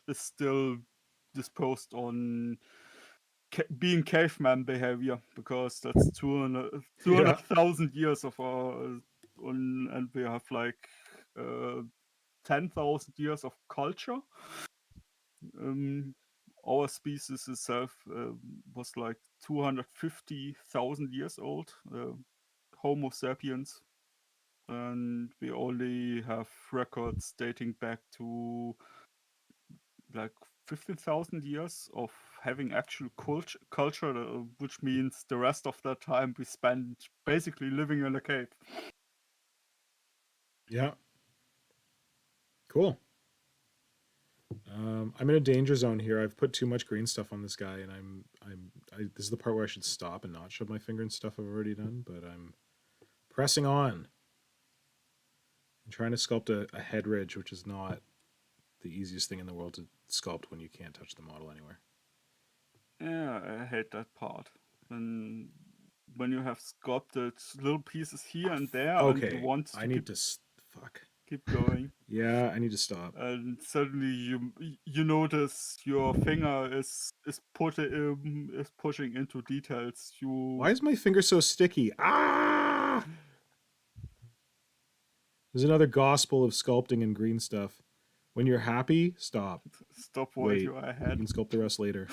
is still disposed on being caveman behavior, because that's 200,000 years of our and we have like 10,000 years of culture. Our species itself was like 250,000 years old, Homo sapiens, and we only have records dating back to like 15,000 years of having actual culture, which means the rest of that time we spent basically living in a cave. Yeah. Cool. I'm in a danger zone here. I've put too much green stuff on this guy, and this is the part where I should stop and not shove my finger in stuff I've already done, but I'm pressing on. I'm trying to sculpt a head ridge, which is not the easiest thing in the world to sculpt when you can't touch the model anywhere. Yeah, I hate that part. And when you have sculpted little pieces here and there, and you Okay, want to I need to fuck. keep going, Yeah, I need to stop. and suddenly you notice your finger is pushing into details. Why is my finger so sticky? Ah! There's another gospel of sculpting and green stuff. When you're happy, stop. Stop while Wait, you're you ahead. can sculpt the rest later.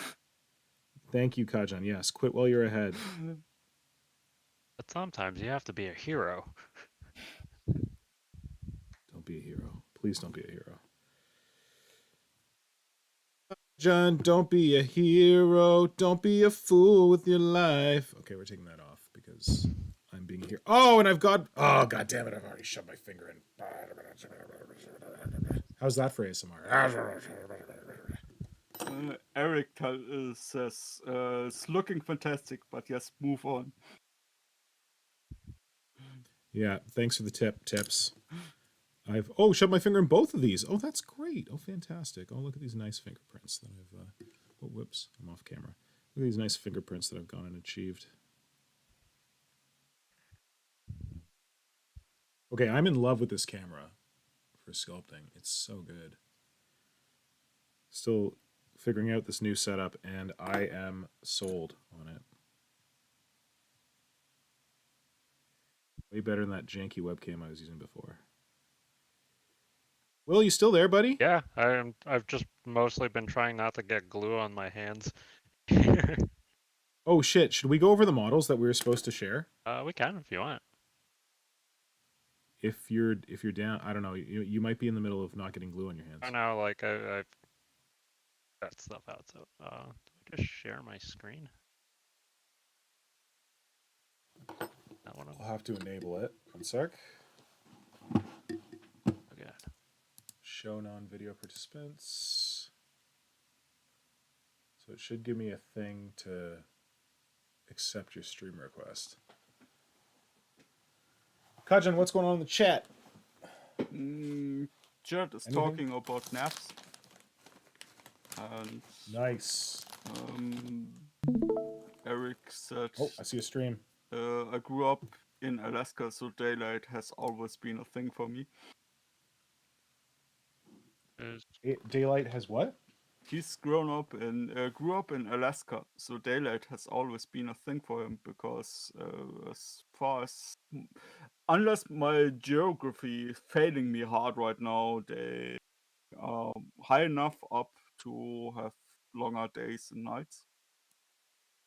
Thank you, Kajan. Yes, quit while you're ahead. But sometimes you have to be a hero. Don't be a hero. Please don't be a hero. John, don't be a hero. Don't be a fool with your life. Okay, we're taking that off because I'm being here. Oh, and I've got. Oh, god damn it! I've already shoved my finger in. How's that for ASMR? Eric says it's looking fantastic, but yes, move on. Yeah, thanks for the tips. I've shoved my finger in both of these. Oh, that's great. Oh, fantastic. Oh, look at these nice fingerprints that I've oh, whoops, I'm off camera. Look at these nice fingerprints that I've gone and achieved. Okay, I'm in love with this camera for sculpting. It's so good. Still figuring out this new setup, and I am sold on it. Way better than that janky webcam I was using before. Will, you still there, buddy? Yeah, I've just mostly been trying not to get glue on my hands. Oh shit, should we go over the models that we were supposed to share? We can if you want. If you're down, I don't know. You might be in the middle of not getting glue on your hands. I know, like I've got stuff out. So, do I just share my screen? That one. I'll have to enable it. 1 sec. Okay. Show non-video participants. So it should give me a thing to accept your stream request. Kajan, what's going on in the chat? Judd is talking about naps. And Nice. Eric said, Oh, I see a stream. I grew up in Alaska, so daylight has always been a thing for me. Daylight has what? He's grew up in Alaska, so daylight has always been a thing for him because, as far as, unless my geography is failing me hard right now, they are high enough up to have longer days and nights,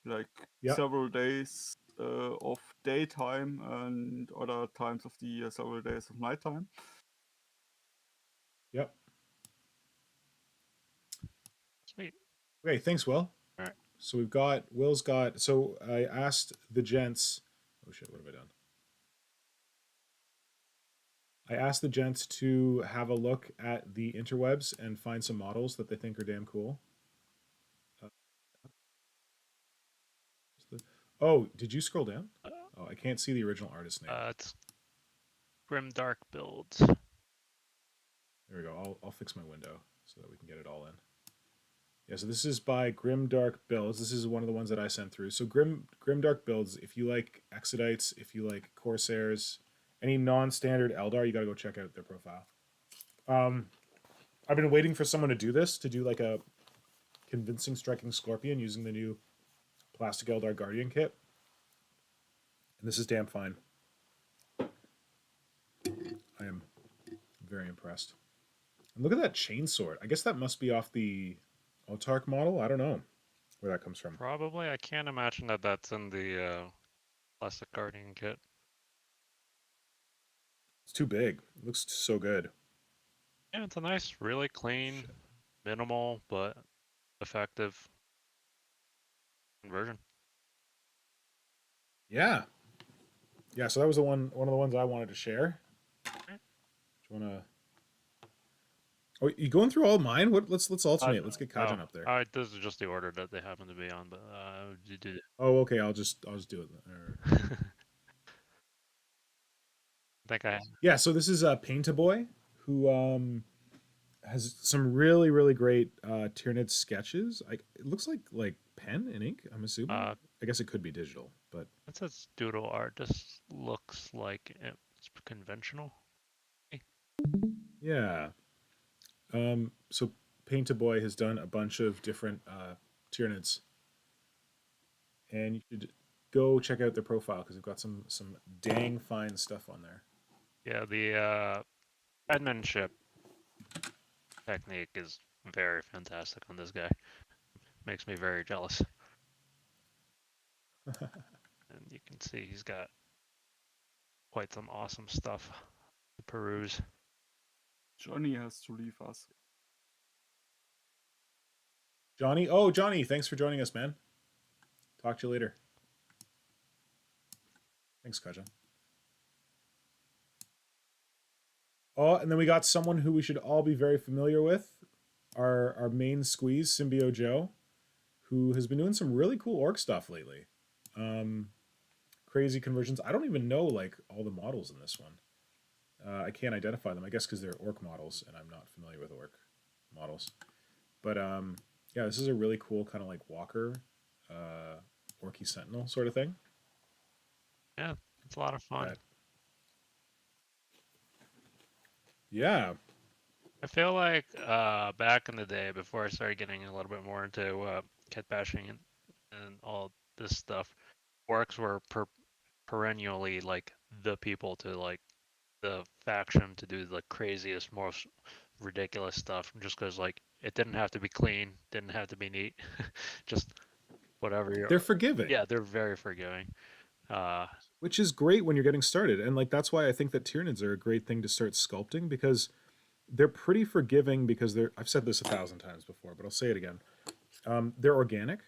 like Yep. several days of daytime and other times of the year several days of nighttime. Yep. Sweet. Okay, thanks, Will. All right. So so I asked the gents, oh shit, what have I done? I asked the gents to have a look at the interwebs and find some models that they think are damn cool. Oh, did you scroll down? Oh, I can't see the original artist name. It's Grim Dark Builds. There we go. I'll fix my window so that we can get it all in. Yeah, so this is by Grimdark Builds. This is one of the ones that I sent through. So Grimdark Builds, if you like Exodites, if you like Corsairs, any non-standard Eldar, you got to go check out their profile. I've been waiting for someone to do this, to do like a convincing striking Scorpion using the new Plastic Eldar Guardian kit. And this is damn fine. I am very impressed. And look at that chainsword. I guess that must be off the Autark model. I don't know where that comes from. Probably. I can't imagine that that's in the Plastic Guardian kit. It's too big. It looks so good. Yeah, it's a nice, really clean, minimal, but effective conversion. Yeah. Yeah, so that was one of the ones I wanted to share. Do you want to... Oh, you going through all mine? Let's alternate. Let's get Kajan up there. This is just the order that they happen to be on, but you did it. Oh, okay. I'll just do it. I think I. Yeah. So this is Paint-A-Boy, who has some really great Tyrant sketches. It looks like pen and ink. I'm assuming. I guess it could be digital, but It says doodle art. This looks like it's conventional. yeah. So Paint-A-Boy has done a bunch of different Tyranids, and you should go check out their profile because they've got some dang fine stuff on there. Yeah, the penmanship technique is very fantastic on this guy. Makes me very jealous. And you can see he's got quite some awesome stuff to peruse. Johnny has to leave us. Johnny, oh Johnny, thanks for joining us, man. Talk to you later. Thanks, Kajan. Oh, and then we got someone who we should all be very familiar with, our main squeeze, Symbio Joe, who has been doing some really cool orc stuff lately. Crazy conversions. I don't even know like all the models in this one. I can't identify them. I guess because they're orc models, and I'm not familiar with orc models. But yeah, this is a really cool kind of like walker, orky sentinel sort of thing. Yeah, it's a lot of fun. Yeah. I feel like back in the day, before I started getting a little bit more into kit bashing and all this stuff, orcs were perennially like the people to like the faction to do the craziest, most ridiculous stuff, just because like it didn't have to be clean, didn't have to be neat, just whatever. They're forgiving. Yeah, they're very forgiving. Which is great when you're getting started, and like that's why I think that Tyranids are a great thing to start sculpting, because they're pretty forgiving, because I've said this 1,000 times before, but I'll say it again. They're organic,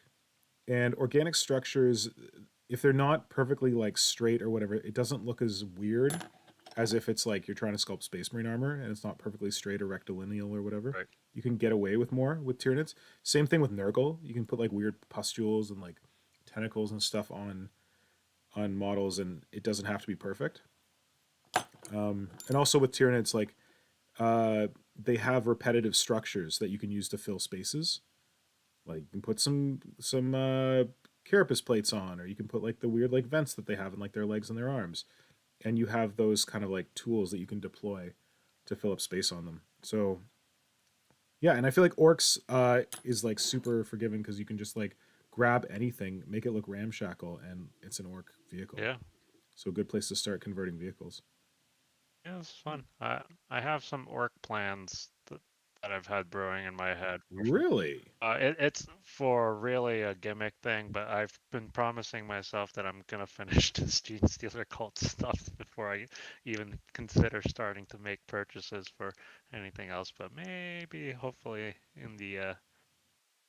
and organic structures, if they're not perfectly like straight or whatever, it doesn't look as weird as if it's like you're trying to sculpt Space Marine armor and it's not perfectly straight or rectilineal or whatever. Right. You can get away with more with Tyranids. Same thing with Nurgle. You can put like weird pustules and like tentacles and stuff on models, and it doesn't have to be perfect. And also with Tyranids, like they have repetitive structures that you can use to fill spaces. Like you can put some carapace plates on, or you can put like the weird like vents that they have in like their legs and their arms, and you have those kind of like tools that you can deploy to fill up space on them. So yeah, and I feel like orcs is like super forgiving because you can just like grab anything, make it look ramshackle, and it's an orc vehicle. Yeah. So a good place to start converting vehicles. Yeah, it's fun. I have some orc plans that I've had brewing in my head. Really? It's for really a gimmick thing, but I've been promising myself that I'm gonna finish this Gene Stealer cult stuff before I even consider starting to make purchases for anything else. But maybe, hopefully, in the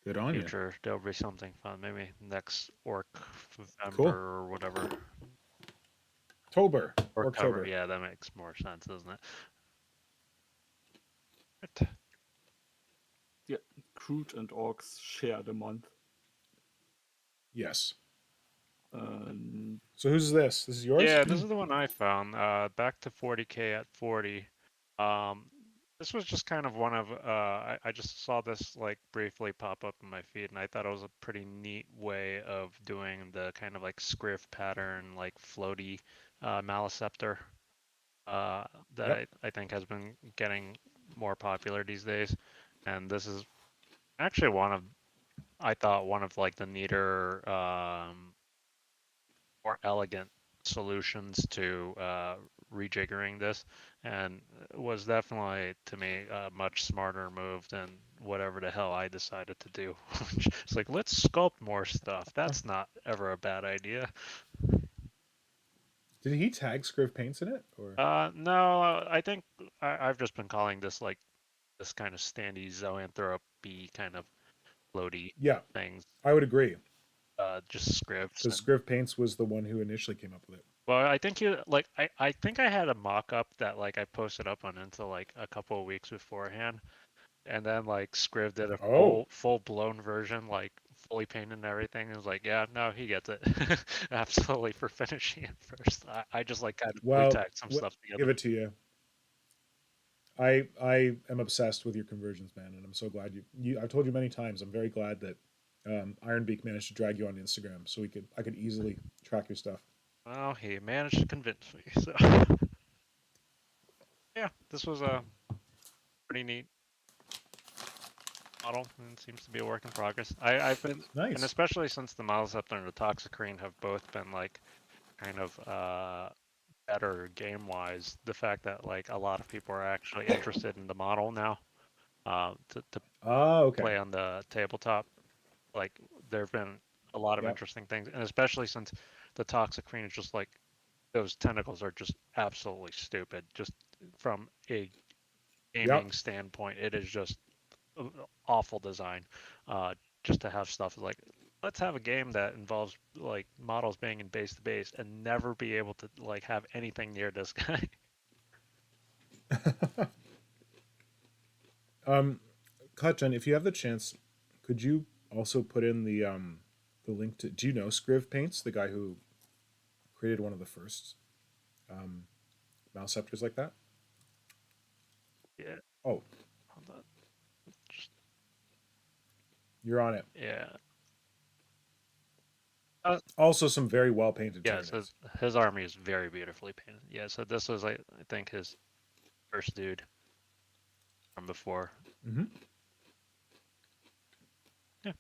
Good on you. future, there'll be something fun. Maybe next Orc November Cool. or whatever. October. October. Orktober. Yeah, that makes more sense, doesn't it? Right. Yeah, Crude and Orcs share the month. Yes. And So who's this? This is yours? Yeah, this is the one I found. Back to 40K at 40. This was just kind of one of I just saw this like briefly pop up in my feed, and I thought it was a pretty neat way of doing the kind of like scriff pattern, like floaty Maliceptor that Yep. I think has been getting more popular these days. And this is actually I thought one of like the neater, more elegant solutions to rejiggering this, and was definitely to me a much smarter move than whatever the hell I decided to do. It's like, let's sculpt more stuff. That's not ever a bad idea. Did he tag Scriv Paints in it? Or No, I think I've just been calling this like this kind of standy zoanthropy kind of floaty yeah, things. I would agree. Just scripts. Because Scriv Paints was the one who initially came up with it. Well, I think I think I had a mock-up that like I posted up on Insta like a couple of weeks beforehand, and then like Scriv did a full-blown version, like fully painted and everything. And was like, yeah, no, he gets it. Absolutely, for finishing it first. I just like kind of Well, tagged some stuff together. give it to you. I am obsessed with your conversions, man, and I'm so glad you. I've told you many times. I'm very glad that Ironbeak managed to drag you on Instagram, so I could easily track your stuff. Well, he managed to convince me. So yeah, this was a pretty neat model, and it seems to be a work in progress. I've been Nice. and especially since the Maliceptor and the Toxicrene have both been like kind of better game wise, the fact that like a lot of people are actually interested in the model now to okay. play on the tabletop, like there have been a lot of interesting things, and especially since the Toxicrene is just like those tentacles are just absolutely stupid. Just from a gaming standpoint, it is just awful design. Just to have stuff like, let's have a game that involves like models being in base to base and never be able to like have anything near this guy. Kajan, if you have the chance, could you also put in the link to? Do you know Scriv Paints, the guy who created one of the first Maliceptors like that? Yeah. Oh, Hold on. you're on it. Yeah. Also, some very well painted. Yeah, so his army is very beautifully painted. Yeah, so this was I think his first dude from before. Mm-hmm. Yeah,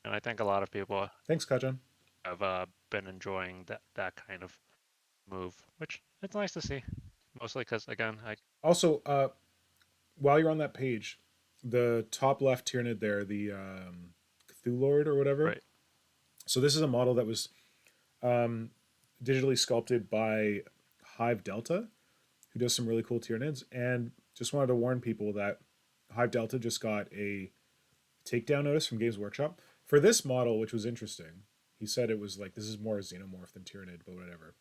and I think a lot of people Thanks, Kajan. have been enjoying that kind of move, which it's nice to see. Mostly because again, Also, while you're on that page, the top left Tyrant there, the Cthulhu or whatever. Right. So this is a model that was digitally sculpted by Hive Delta, who does some really cool Tyranids. And just wanted to warn people that Hive Delta just got a takedown notice from Games Workshop for this model, which was interesting. He said it was like, this is more a xenomorph than Tyranid, but whatever.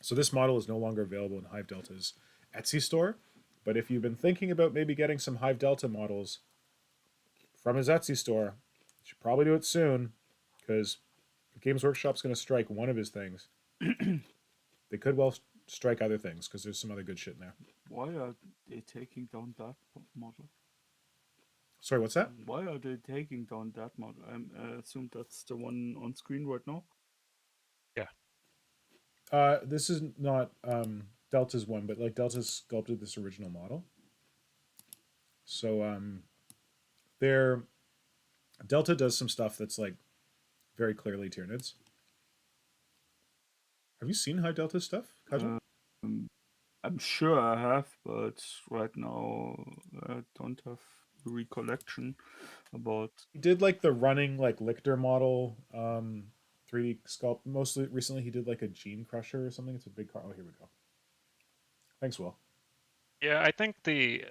So this model is no longer available in Hive Delta's Etsy store. But if you've been thinking about maybe getting some Hive Delta models from his Etsy store, you should probably do it soon, because if Games Workshop's going to strike one of his things, they could well strike other things, because there's some other good shit in there. why are they taking down that model? Sorry, what's that? Why are they taking down that model? I assume that's the one on screen right now. This is not Delta's one, but like Delta's sculpted this original model. So their Delta does some stuff that's like very clearly Tyranids. Have you seen Hive Delta stuff, Kajan? I'm sure I have, but right now I don't have the recollection about. He did like the running like Lictor model 3D sculpt. Mostly recently he did like a Gene Crusher or something. It's a big car. Oh, here we go. Thanks, Will. Yeah, I think the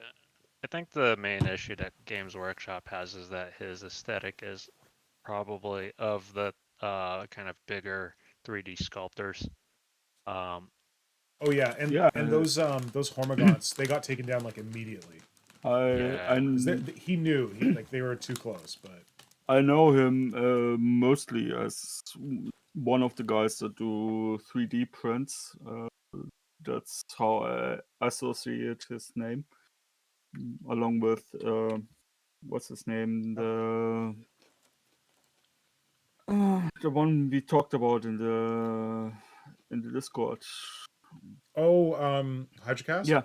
main issue that Games Workshop has is that his aesthetic is probably of the kind of bigger 3D sculptors. Oh yeah, and Yeah, those Hormagaunts, they got taken down like immediately. I 'Cause he knew like they were too close, but I know him mostly as one of the guys that do 3D prints. That's how I associate his name, along with what's his name, the one we talked about in the Discord. oh, Hydrocast? Yeah,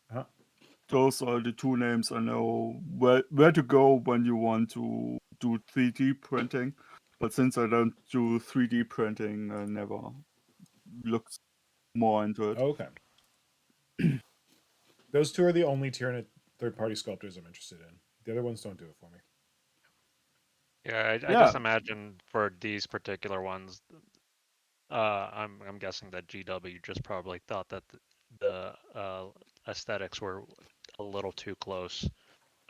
Uh-huh. those are the two names I know where to go when you want to do 3D printing. But since I don't do 3D printing, I never looked more into it. Okay. Those two are the only Tyrannid third-party sculptors I'm interested in. The other ones don't do it for me. Yeah, I Yeah. just imagine for these particular ones, I'm guessing that GW just probably thought that the aesthetics were a little too close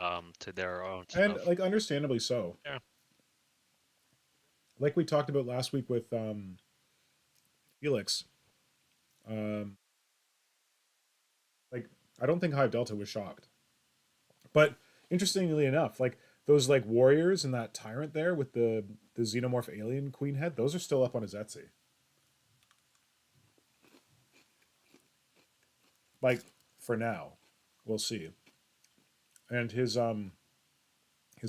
to their own And stuff. like understandably so. Yeah. Like we talked about last week with Felix. Like I don't think Hive Delta was shocked. But interestingly enough, like those like warriors and that tyrant there with the xenomorph alien queen head, those are still up on his Etsy. Like for now, we'll see. And his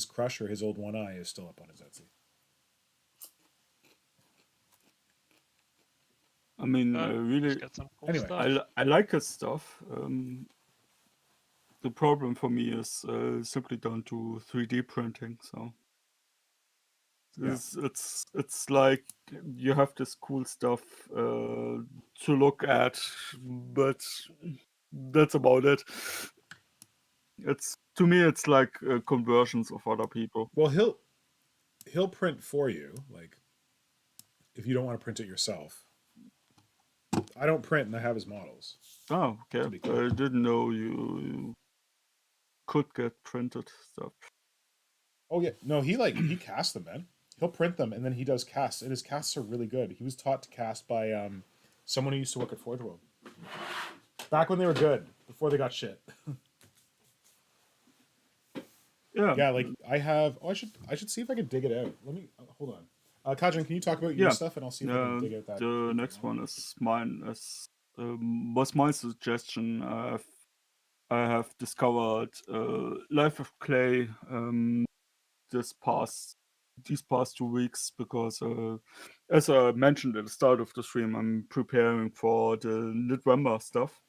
crusher, his old one eye, is still up on his Etsy. I mean, really, Just get some cool Anyway, stuff. I like his stuff. The problem for me is simply down to 3D printing. So Yeah. it's like you have this cool stuff to look at, but that's about it. It's to me, it's like conversions of other people. Well, he'll print for you, like if you don't want to print it yourself. I don't print, and I have his models. Oh, To okay. be clear. I didn't know you could get printed stuff. Oh yeah, no, he casts them, man. He'll print them, and then he does casts, and his casts are really good. He was taught to cast by someone who used to work at Forge World back when they were good, before they got shit. Yeah. Yeah, like I have. Oh, I should see if I can dig it out. Let me hold on. Kajan, can you talk about your stuff, and I'll see if I can dig out that. The next one is mine. Was my suggestion. I have discovered Life of Clay these past 2 weeks because, as I mentioned at the start of the stream, I'm preparing for the November stuff.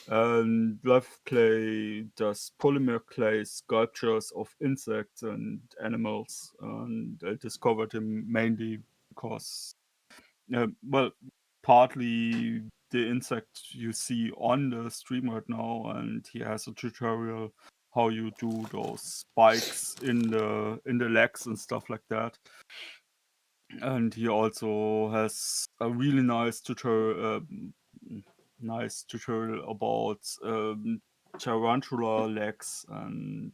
And Life of Clay does polymer clay sculptures of insects and animals, and I discovered him mainly because, well, partly the insect you see on the stream right now, and he has a tutorial how you do those spikes in the legs and stuff like that. And he also has a really nice tutorial about tarantula legs, and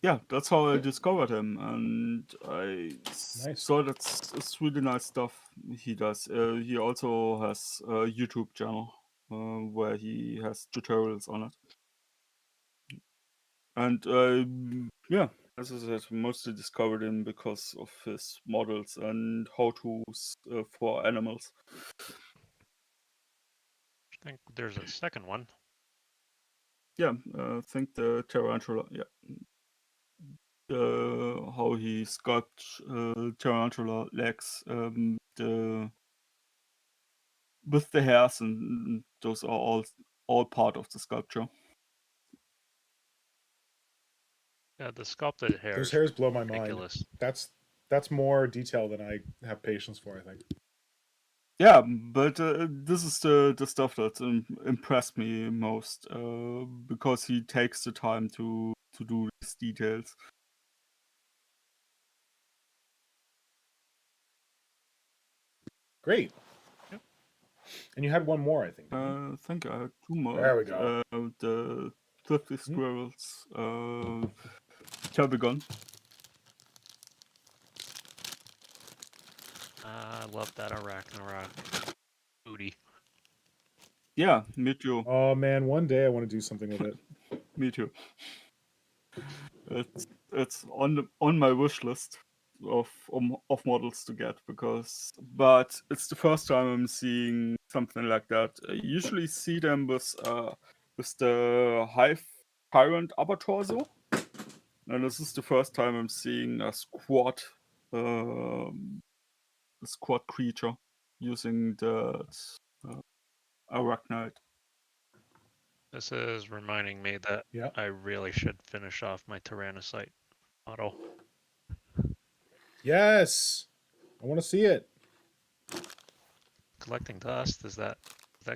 yeah, that's how I discovered him, and I Nice. saw it's really nice stuff he does. He also has a YouTube channel where he has tutorials on it, and yeah, as I said, mostly discovered him because of his models and how-tos for animals. I think there's a second one. Yeah, I think the tarantula. Yeah, how he sculpts tarantula legs. With the hairs, and those are all part of the sculpture. Yeah, the sculpted hair Those is hairs blow my mind. ridiculous. That's more detail than I have patience for, I think. Yeah, but this is the stuff that impressed me most, because he takes the time to do these details. Great. Yep. And you had one more, I think. I think I had two more. There we go. The Thrifty Squirrels, Terbigon. I love that Arachnarok booty. Yeah, me too. Oh man, one day I want to do something with it. Me too. It's on my wish list of models to get, but it's the first time I'm seeing something like that. I usually see them with the Hive Tyrant upper torso, and this is the first time I'm seeing a squad creature using the arachnite. This is reminding me that Yeah. I really should finish off my Tyrannocyte model. Yes. I want to see it. Collecting dust, does that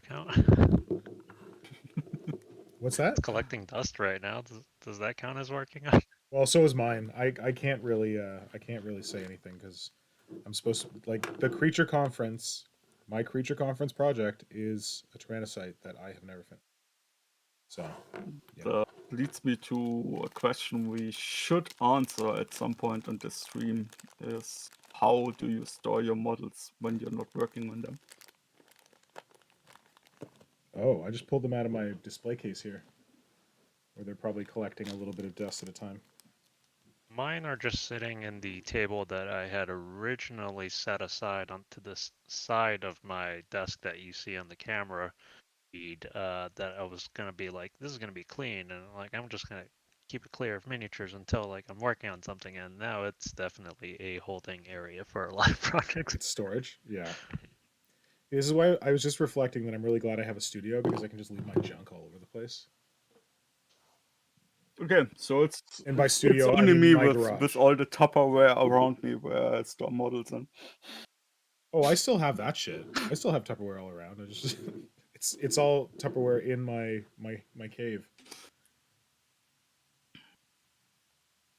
count? What's that? It's collecting dust right now. Does that count as working on? Well, so is mine. I can't really say anything because I'm supposed to, like, the creature conference. My creature conference project is a Tyrannocyte that I have never finished. So yeah. That leads me to a question we should answer at some point on this stream: is how do you store your models when you're not working on them? Oh, I just pulled them out of my display case here, where they're probably collecting a little bit of dust at a time. Mine are just sitting in the table that I had originally set aside onto this side of my desk that you see on the camera feed. That I was gonna be like, this is gonna be clean, and like I'm just gonna keep it clear of miniatures until like I'm working on something. And now it's definitely a holding area for a lot of projects. It's storage. Yeah. This is why I was just reflecting that I'm really glad I have a studio because I can just leave my junk all over the place. Okay, so it's And by studio, it's I only mean me my with garage. all the Tupperware around me where I store models in. Oh, I still have that shit. I still have Tupperware all around. I just it's all Tupperware in my cave.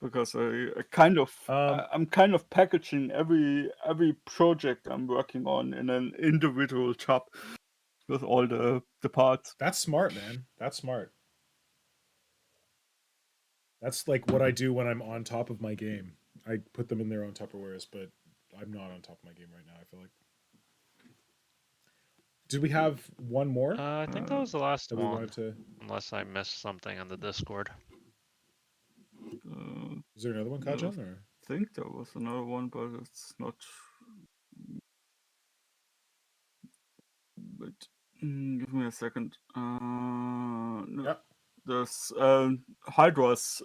Because I kind of I'm kind of packaging every project I'm working on in an individual tub with all the parts. That's smart, man. That's smart. That's like what I do when I'm on top of my game. I put them in their own Tupperwares, but I'm not on top of my game right now, I feel like. Did we have one more I think that was the last that we one, wanted to? unless I missed something on the Discord. Is there another one, Kajan? Or I think there was another one, but it's not. But give me a second. No, yep. there's Hydra's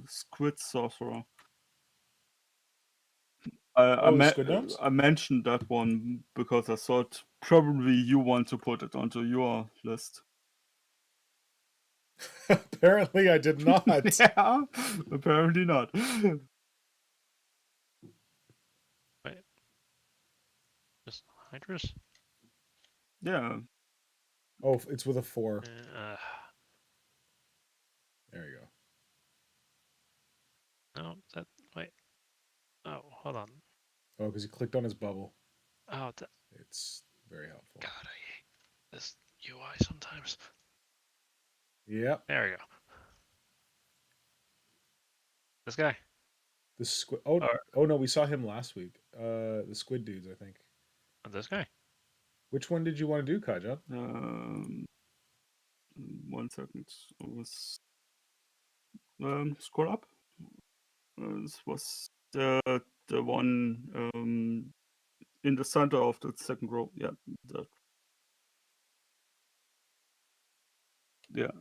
Squid Sorcerer. Squid Gnomes? I mentioned that one because I thought probably you want to put it onto your list. Apparently, I did not. Yeah, apparently not. Wait, just Hydras? Yeah. Oh, it's with a 4. There you go. No, wait. Oh, hold on. Oh, because he clicked on his bubble. Oh, It's very helpful. God, I hate this UI sometimes. Yep. There we go. This guy. The squid. Oh no, we saw him last week. The squid dudes, I think. This guy. Which one did you want to do, Kajan? 1 second. It was scroll up. This was the one in the center of the second row. Yeah, that. yeah,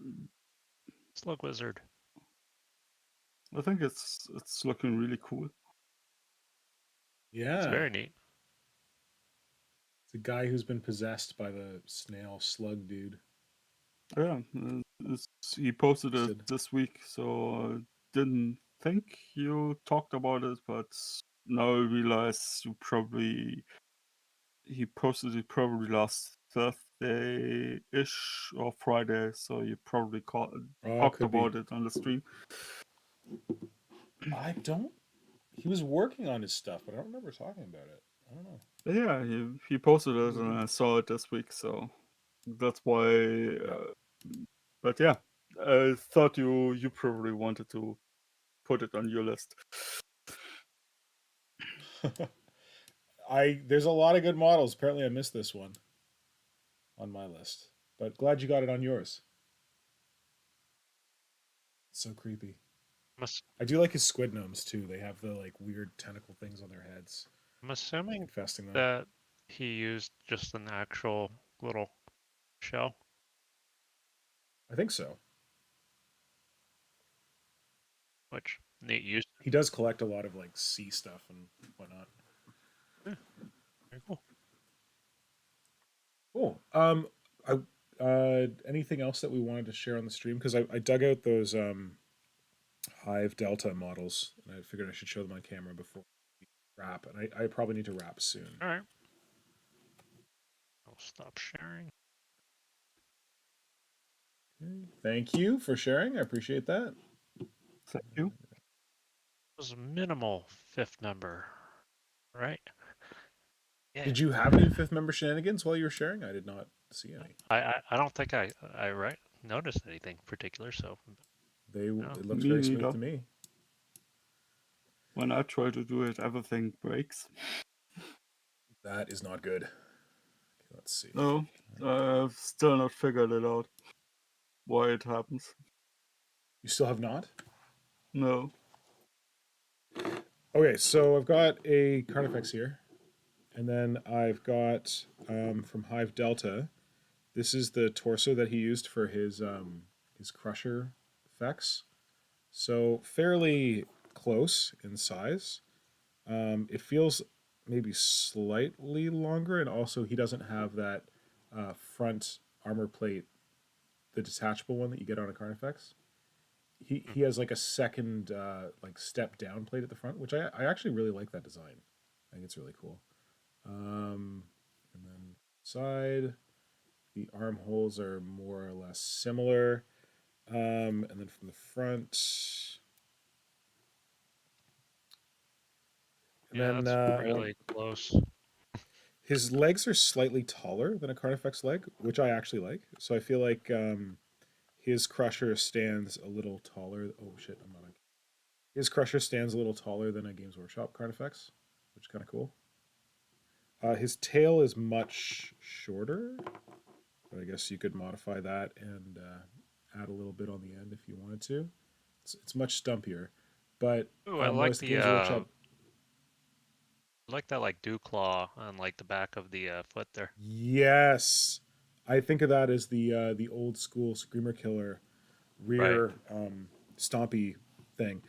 Slug Wizard. I think it's looking really cool. It's Yeah. very neat. It's a guy who's been possessed by the snail slug dude. Yeah, he posted it Sid. this week, so I didn't think you talked about it, but now I realize he posted it probably last Thursday-ish or Friday, so you probably talked could be. about it on the stream. I don't. He was working on his stuff, but I don't remember talking about it. I don't know. Yeah, he posted it and I saw it this week, so that's why. But yeah, I thought you probably wanted to put it on your list. There's a lot of good models. Apparently, I missed this one on my list, but glad you got it on yours. It's so creepy. I do like his squid gnomes too. They have the like weird tentacle things on their heads. I'm assuming Infesting them. that he used just an actual little shell. I think so. Which neat use. He does collect a lot of like sea stuff and whatnot. Yeah, very cool. Cool. Anything else that we wanted to share on the stream? Because I dug out those Hive Delta models, and I figured I should show them on camera before we wrap. And I probably need to wrap soon. All right. I'll stop sharing. Okay. Thank you for sharing. I appreciate that. Thank you. It was a minimal fifth member, right? Yeah. Did you have any fifth member shenanigans while you were sharing? I did not see any. I don't think I noticed anything particular. So It looks Me very smooth neither. to me. When I try to do it, everything breaks. That is not good. Okay, let's see. No, I've still not figured it out. Why it happens. You still have not? No. Okay, so I've got a Carnifex here. And then I've got from Hive Delta. This is the torso that he used for his crusher effects. So fairly close in size. It feels maybe slightly longer, and also he doesn't have that front armor plate, the detachable one that you get on a Carnifex. He has like a second like step down plate at the front, which I actually really like that design. I think it's really cool. And then side, the armholes are more or less similar. And then from the front, and yeah, then that's really close. his legs are slightly taller than a Carnifex leg, which I actually like. So I feel like his crusher stands a little taller. Oh shit, I'm not. His crusher stands a little taller than a Games Workshop Carnifex, which is kind of cool. His tail is much shorter, but I guess you could modify that and add a little bit on the end if you wanted to. It's much stumpier, but Ooh, I like the Games Workshop. I like that like dew claw on like the back of the foot there. Yes, I think of that as the old school Screamer Killer rear stompy thing.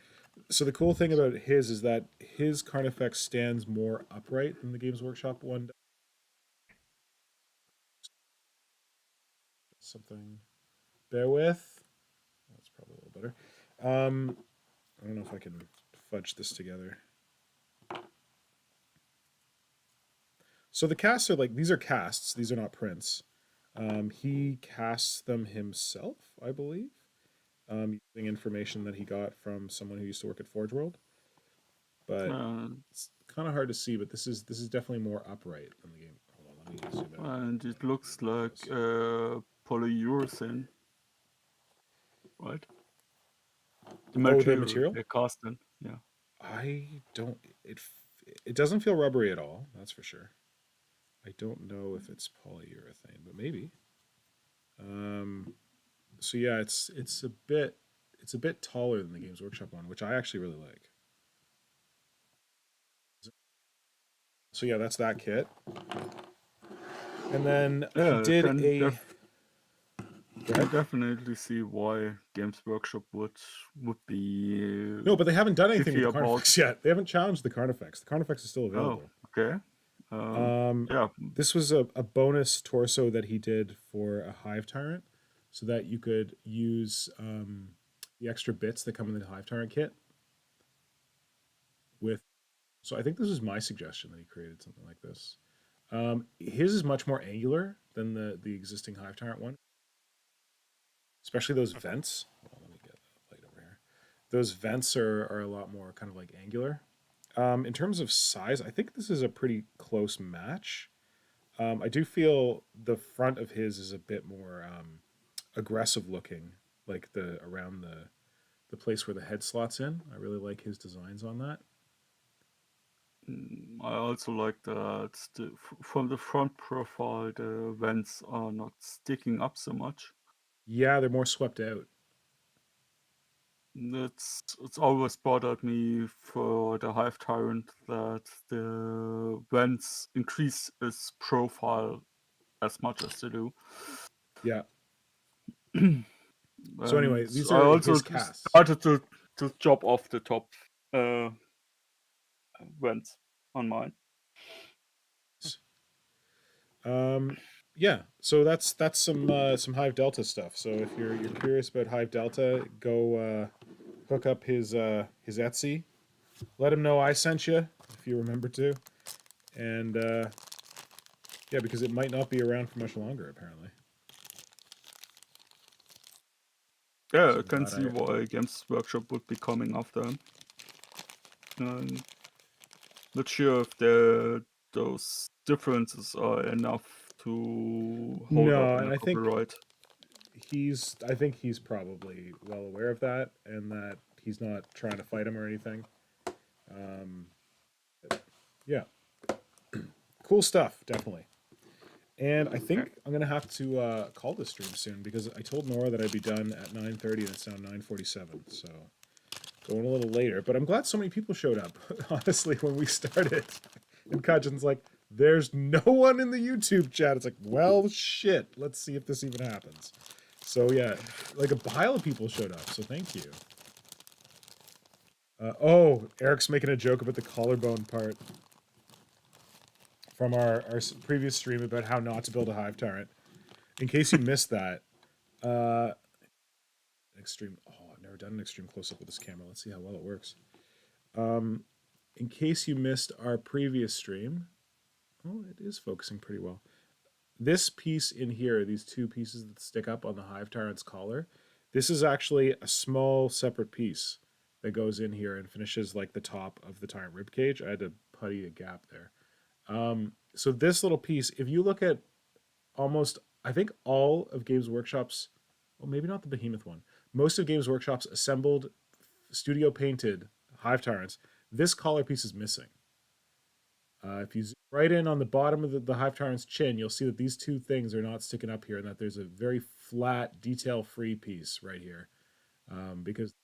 So the cool thing about his is that his Carnifex stands more upright than the Games Workshop one does. Something. Bear with. That's probably a little better. I don't know if I can fudge this together. So the casts are like, these are casts. These are not prints. He casts them himself, I believe, using information that he got from someone who used to work at Forge World. But it's kind of hard to see, but this is definitely more upright than the game. Hold on, let me zoom out. And it looks like polyurethane, right? The material they're cast in, yeah. I don't. It doesn't feel rubbery at all. That's for sure. I don't know if it's polyurethane, but maybe. So yeah, it's a bit taller than the Games Workshop one, which I actually really like. So yeah, that's that kit. And then he did I definitely see why Games Workshop would be No, but they haven't done anything with iffy the about. Carnifex yet. They haven't challenged the Carnifex. The Carnifex is still Oh, available. okay. Yeah, This was a bonus torso that he did for a Hive Tyrant, so that you could use the extra bits that come in the Hive Tyrant kit. So I think this is my suggestion that he created something like this. His is much more angular than the existing Hive Tyrant one, especially those vents. Well, let me get that light over here. Those vents are a lot more kind of like angular. In terms of size, I think this is a pretty close match. I do feel the front of his is a bit more aggressive looking, like around the place where the head slots in. I really like his designs on that. I also like that from the front profile, the vents are not sticking up so much. Yeah, they're more swept out. It's always bothered me for the Hive Tyrant that the vents increase its profile as much as they do. Yeah. So anyway, And these I are also his casts. started to chop off the top vents on mine. Yeah, so that's some Hive Delta stuff. So if you're curious about Hive Delta, go hook up his Etsy. Let him know I sent you if you remember to, and yeah, because it might not be around for much longer apparently. Yeah, So I can glad see why Games Workshop would be coming after him. Not sure if those differences are enough to hold No, up in and a I think copyright. I think he's probably well aware of that, and that he's not trying to fight him or anything. Yeah, cool stuff, definitely. And I think I'm gonna have to call this stream soon because I told Nora that I'd be done at 9:30 and it's now 9:47. So going a little later, but I'm glad so many people showed up. Honestly, when we started, and Kajan's like, "There's no one in the YouTube chat." It's like, well, shit. Let's see if this even happens. So yeah, like a pile of people showed up. So thank you. Oh, Eric's making a joke about the collarbone part from our previous stream about how not to build a Hive Tyrant. In case you missed that, extreme. Oh, I've never done an extreme close up with this camera. Let's see how well it works. In case you missed our previous stream, oh, it is focusing pretty well. This piece in here, these two pieces that stick up on the Hive Tyrant's collar, this is actually a small separate piece that goes in here and finishes like the top of the Tyrant ribcage. I had to putty a gap there. So this little piece, if you look at almost, I think all of Games Workshop's, well, maybe not the Behemoth one, most of Games Workshop's assembled, studio painted Hive Tyrants, this collar piece is missing. If you zoom right in on the bottom of the Hive Tyrant's chin, you'll see that these two things are not sticking up here and that there's a very flat, detail-free piece right here because they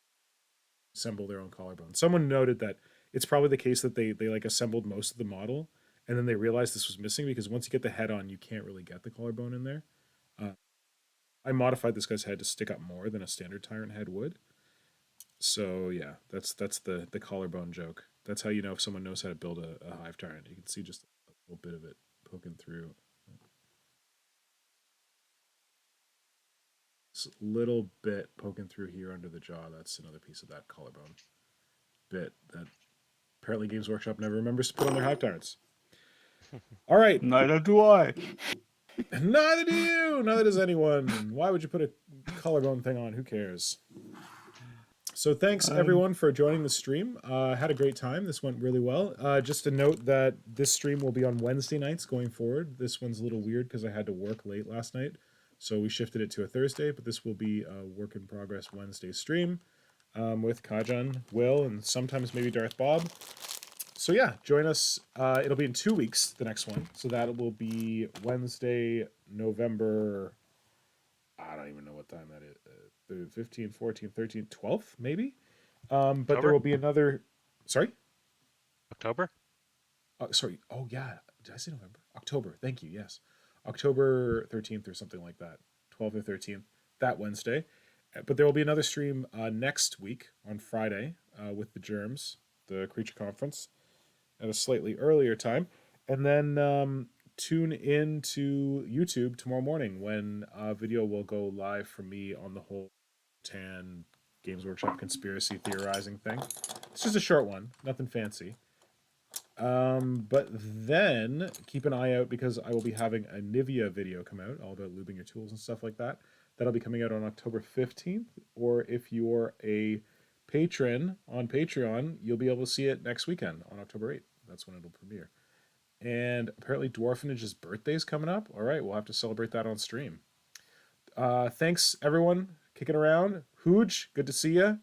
assemble their own collarbone. Someone noted that it's probably the case that they like assembled most of the model and then they realized this was missing because once you get the head on, you can't really get the collarbone in there. I modified this guy's head to stick up more than a standard Tyrant head would. So yeah, that's the collarbone joke. That's how you know if someone knows how to build a Hive Tyrant. You can see just a little bit of it poking through. This little bit poking through here under the jaw. That's another piece of that collarbone bit that apparently Games Workshop never remembers to put on their Hive Tyrants. All right. Neither do I. Neither do you. Neither does anyone. Why would you put a collarbone thing on? Who cares? So thanks everyone for joining the stream. Had a great time. This went really well. Just a note that this stream will be on Wednesday nights going forward. This one's a little weird because I had to work late last night. So we shifted it to a Thursday, but this will be a work in progress Wednesday stream with Kajan, Will, and sometimes maybe Darth Bob. So yeah, join us. It'll be in 2 weeks, the next one. So that will be Wednesday, November, I don't even know what time that is. 15, 14, 13, 12th, maybe? But October? there will be another... Sorry? October? Sorry. Oh, yeah. Did I say November? October. Thank you. Yes. October 13th or something like that. 12th or 13th. that Wednesday. But there will be another stream next week on Friday with the Germs, the Creature Conference, at a slightly earlier time. And then tune in to YouTube tomorrow morning when a video will go live from me on the whole Votann Games Workshop conspiracy theorizing thing. It's just a short one, nothing fancy. But then keep an eye out because I will be having a Nivea video come out all about lubing your tools and stuff like that. That'll be coming out on October 15th. Or if you're a patron on Patreon, you'll be able to see it next weekend on October 8th. That's when it'll premiere. And apparently Dwarfinage's birthday is coming up. All right, we'll have to celebrate that on stream. Thanks, everyone. Kicking around. Hooj, good to see you.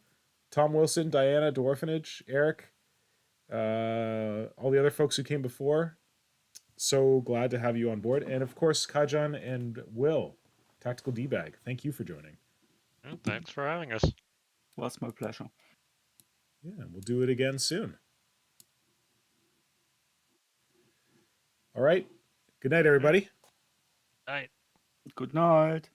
Tom Wilson, Diana, Dwarfinage, Eric, all the other folks who came before. So glad to have you on board. And of course, Kajan and Will, Tactical Dbag. Thank you for joining. Thanks for having us. Was my pleasure. Yeah, we'll do it again soon. All right. Good night, everybody. All right. Good night.